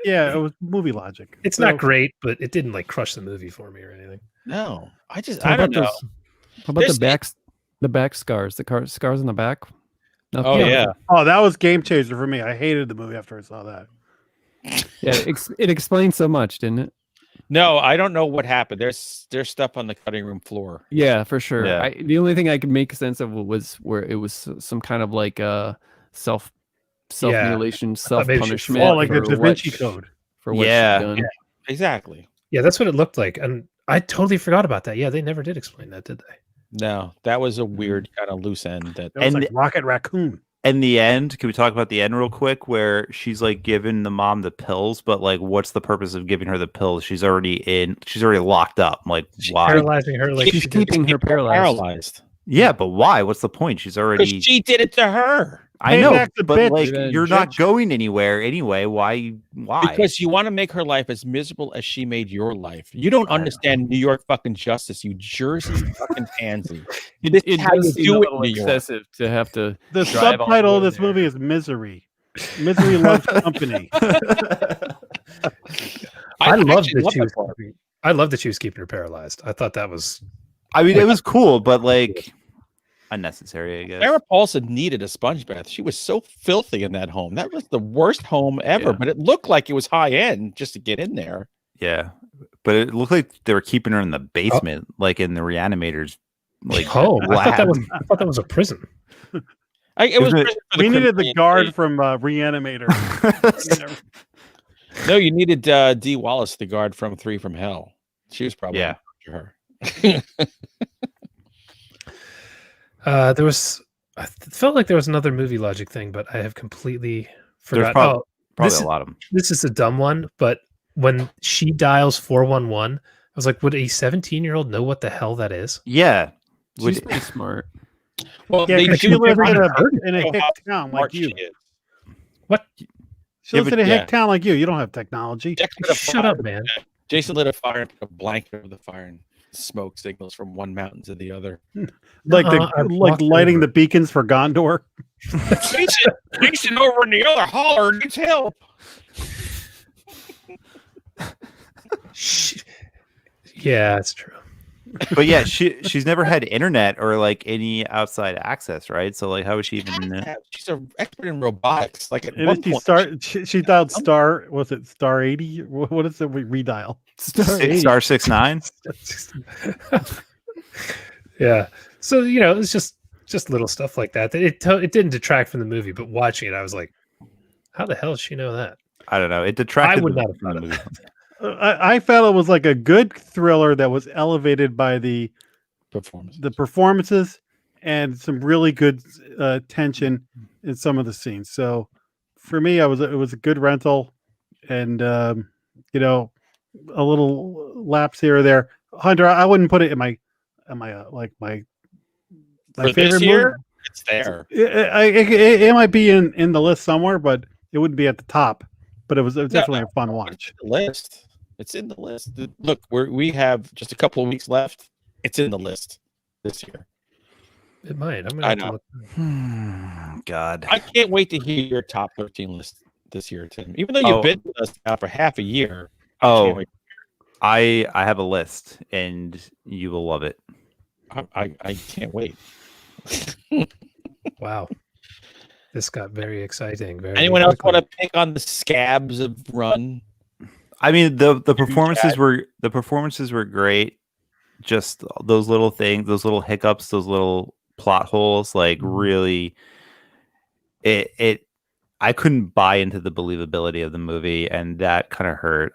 Yeah, it was movie logic. It's So- not great, but it didn't like crush the movie for me or anything. No, I don't How know. about This- the back scars? The scars on the back. Oh, yeah. Oh, that was game changer for me. I hated the movie after I saw that. Yeah, it explains so much, didn't it? No, I don't know what happened. There's stuff on the cutting room floor. Yeah, for sure. Yeah. The only thing I could make sense of was where it was some kind of like self mutilation, self maybe she punishment. Oh, like the for Da Vinci what- Code. for what Yeah. she'd done. Exactly. Yeah, that's what it looked like, and I totally forgot about that. Yeah, they never did explain that, did they? No, that was a weird kind of loose end. That That was And like Rocket Raccoon. And the end, can we talk about the end real quick where she's like giving the mom the pills, but like what's the purpose of giving her the pills? She's already locked up. Like why? Paralyzing her like She's she did. keeping her paralyzed. Yeah, but why? What's the point? She's already because she did it to her. I know, Payback's a but bitch. like Revenge. you're not going anywhere anyway. Why? Because you want to make her life as miserable as she made your life. You don't understand New York fucking justice, you Jersey fucking pansy. This is It how you does seem do a it in little New York. excessive to have to. The drive all subtitle of the way this there. movie is Misery. Misery loves company. I love actually that she was. that part. I love that she was keeping her paralyzed. I thought that was. I mean, it was cool, but like unnecessary, I guess. Sarah Paulson needed a sponge bath. She was so filthy in that home. That was the worst home ever, Yeah. but it looked like it was high end just to get in there. Yeah, but it looked like they were keeping her in the basement, like in the reanimators. Like Oh, I thought that lab. was. I thought that was a prison. It was Isn't it- prison for We needed the criminally guard insane. from Reanimator. No, you needed Dee Wallace, the guard from Three from Hell. She was probably Yeah. after her. There was. I felt like there was another movie logic thing, but I have completely There's forgotten. probably this, a lot of them. this is a dumb one, but when she dials 411, I was like, would a 17-year-old know what the hell that is? Yeah, She's pretty smart. Well, Yeah, they 'cause she do lives never in heard in a know hick how town smart like you. she is. She lives Yeah, in a but- hick yeah. town like you. You don't have technology. Jackson lit a Shut fire- up, man. Jason lit a fire and put a blanket over the fire, and smoke signals from one mountain to the other. Like I've like walked lighting over. the beacons for Gondor. Jason over in the other holler needs help. Yeah, it's true. but yeah, she's never had internet or like any outside access, right? So like, how would she even know? She's an expert in robotics. Like at And one if she point, start, she dialed star. Was it star 80? What is it? We redial. Star 69. Yeah. So it's just little stuff like that. It didn't detract from the movie, but watching it, I was like, how the hell does she know that? I don't know. It detracted I would the- not have from thought the of movie. I felt it was like a good thriller that was elevated by the performances and some really good tension in some of the scenes. So for me, it was a good rental, and a little lapse here or there. Hunter, I wouldn't put it in my for favorite this year, movie. it's there. It might be in the list somewhere, but it wouldn't be at the top. But it was definitely a fun watch. The list. It's in the list. Look, we have just a couple of weeks left. It's in the list this year. It might. I'm I gonna have to know. look. God. I can't wait to hear your top 13 list this year, Tim. Even though you've Oh. been with us now for half a year. Oh, wait. I have a list, and you will love it. I can't wait. Wow. This got very exciting. Very Anyone else quickly. want to pick on the scabs of Run? I mean, the Chad? performances were great. Just those little things, those little hiccups, those little plot holes, like really, I couldn't buy into the believability of the movie, and that kind of hurt.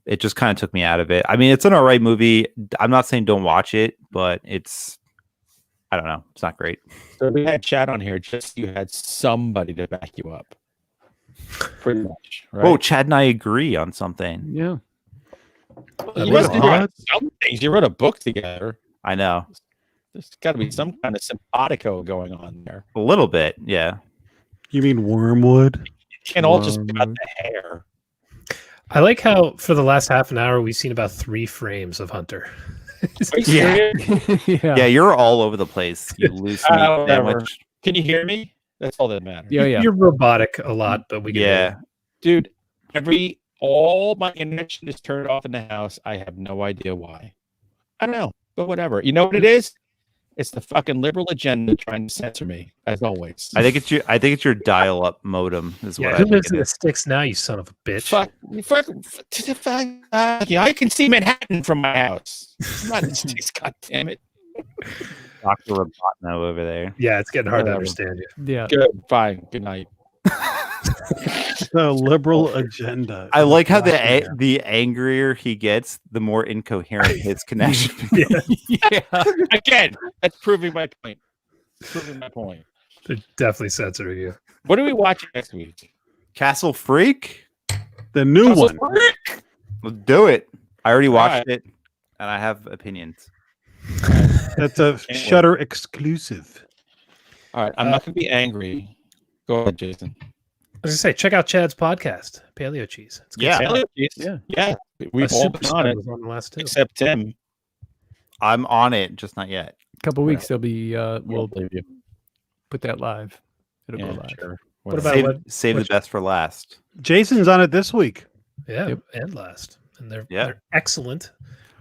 It just kind of took me out of it. I mean, it's an all right movie. I'm not saying don't watch it, but I don't know, it's not great. So we had Chad on here just so you had somebody to back you up. Pretty much. Right? Whoa, Chad and I agree on something. Yeah. You guys did some things. You wrote a book together. I know. There's got to be some kind of simpatico going on there. A little bit, yeah. You mean Wormwood? You can't all just cut the hair. I like how for the last half an hour we've seen about 3 frames of Hunter. Are you serious? Yeah, you're all over the place. You loose meat Whatever. sandwich. Can you hear me? That's all that matters. Yeah, yeah. You're robotic a lot, but we can hear Yeah. Dude, all my internet is turned off in the house. I have no idea why. I don't know, but whatever. You know what it is? It's the fucking liberal agenda trying to censor me, as always. I think it's your dial-up modem is what I Who think lives it in the is. sticks now, you son of a bitch? Yeah, I can see Manhattan from my house. It's not in the sticks, God damn it. Dr. Robotno over there. Yeah, it's getting hard to Whatever. understand you. Yeah. Good. Fine. Good night. The liberal agenda. I like how Yeah. the angrier he gets, the more incoherent his connection. Yeah. Again, that's proving my point. Proving my point. They're definitely censoring you. What are we watching next week? Castle Freak? The new Castle one. Freak? Let's do it. I already watched Alright. it, and I have opinions. That's a Shutter exclusive. All right. I'm not going to be angry. Go ahead, Jason. I was gonna say, check out Chad's podcast, Paleo Cheese. It's good Yeah. stuff. Yeah. We've all been on it, was on the last two. except Tim. I'm on it, just not yet. Couple weeks they'll be we'll believe you. put that live. It'll go Yeah, live. sure. What Whatever. about Save the best for last. Jason's on it this week. Yeah, Yep. and last, and they're Yeah. they're excellent.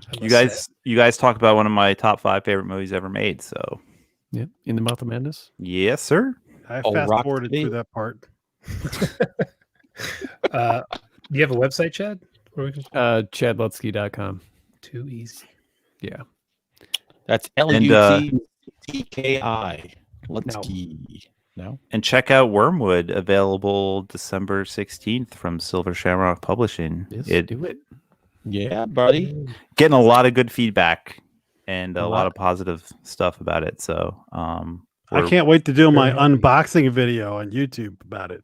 I You must guys, say. you guys talk about one of my top 5 favorite movies ever made. So Yeah. In the Mouth of Madness. yes, sir. I Oh, fast rock forwarded me. through that part. Do you have a website, Chad? Where we can ChadLutzke.com. too easy. Yeah. That's LUTCKI. Lutzke. No. And check out Wormwood, available December 16th from Silver Shamrock Publishing. Yes, do it. Yeah, buddy. Getting a lot of good feedback and a A lot lot. of positive stuff about it. So I we're- can't wait to do my unboxing video on YouTube about it.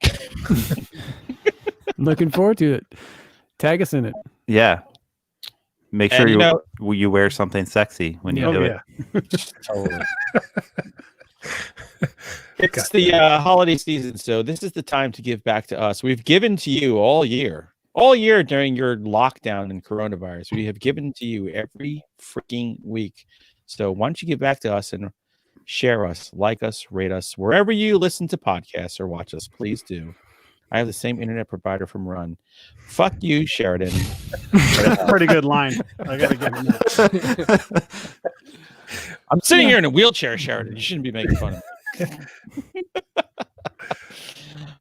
I'm looking forward to it. Tag us in it. yeah. Make And sure you know- you wear something sexy when you Oh, do yeah. it. Totally. It's the holiday season, so this is the time to give back to us. We've given to you all year during your lockdown and coronavirus. We have given to you every freaking week. So why don't you give back to us and share us, like us, rate us wherever you listen to podcasts or watch us. Please do. I have the same internet provider from Run. Fuck you, Sheridan. That's a pretty good line. I gotta give him that. I'm sitting here in a wheelchair, Sheridan. You shouldn't be making fun of me.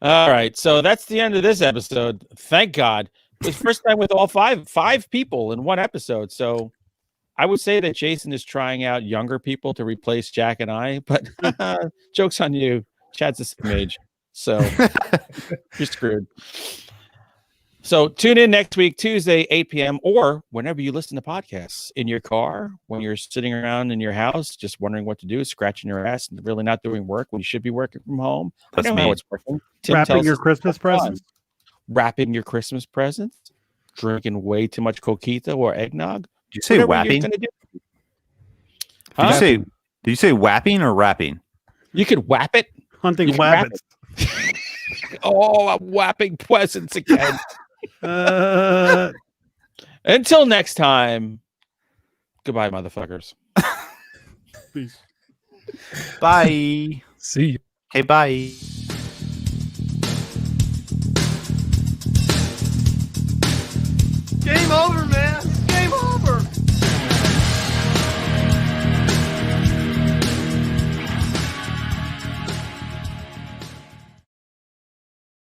All right, so that's the end of this episode. Thank God. It was the first time with all five people in one episode. So I would say that Jason is trying out younger people to replace Jack and I, but joke's on you. Chad's the same age. So you're screwed. So tune in next week, Tuesday, 8 p.m., or whenever you listen to podcasts, in your car, when you're sitting around in your house, just wondering what to do, scratching your ass, and really not doing work when you should be working from home. That's I know how me. it's working. Tim Wrapping tells your us Christmas it's fun. presents. Wrapping your Christmas presents, drinking way too much coquito or eggnog. Did you say Whatever you're whapping? gonna do. Did you say whapping or rapping? You could whap it. Hunting You can wrap wabbits. Oh, I'm whapping presents again. Uh, Until next time, goodbye, motherfuckers. peace. Bye. See you. Okay, bye.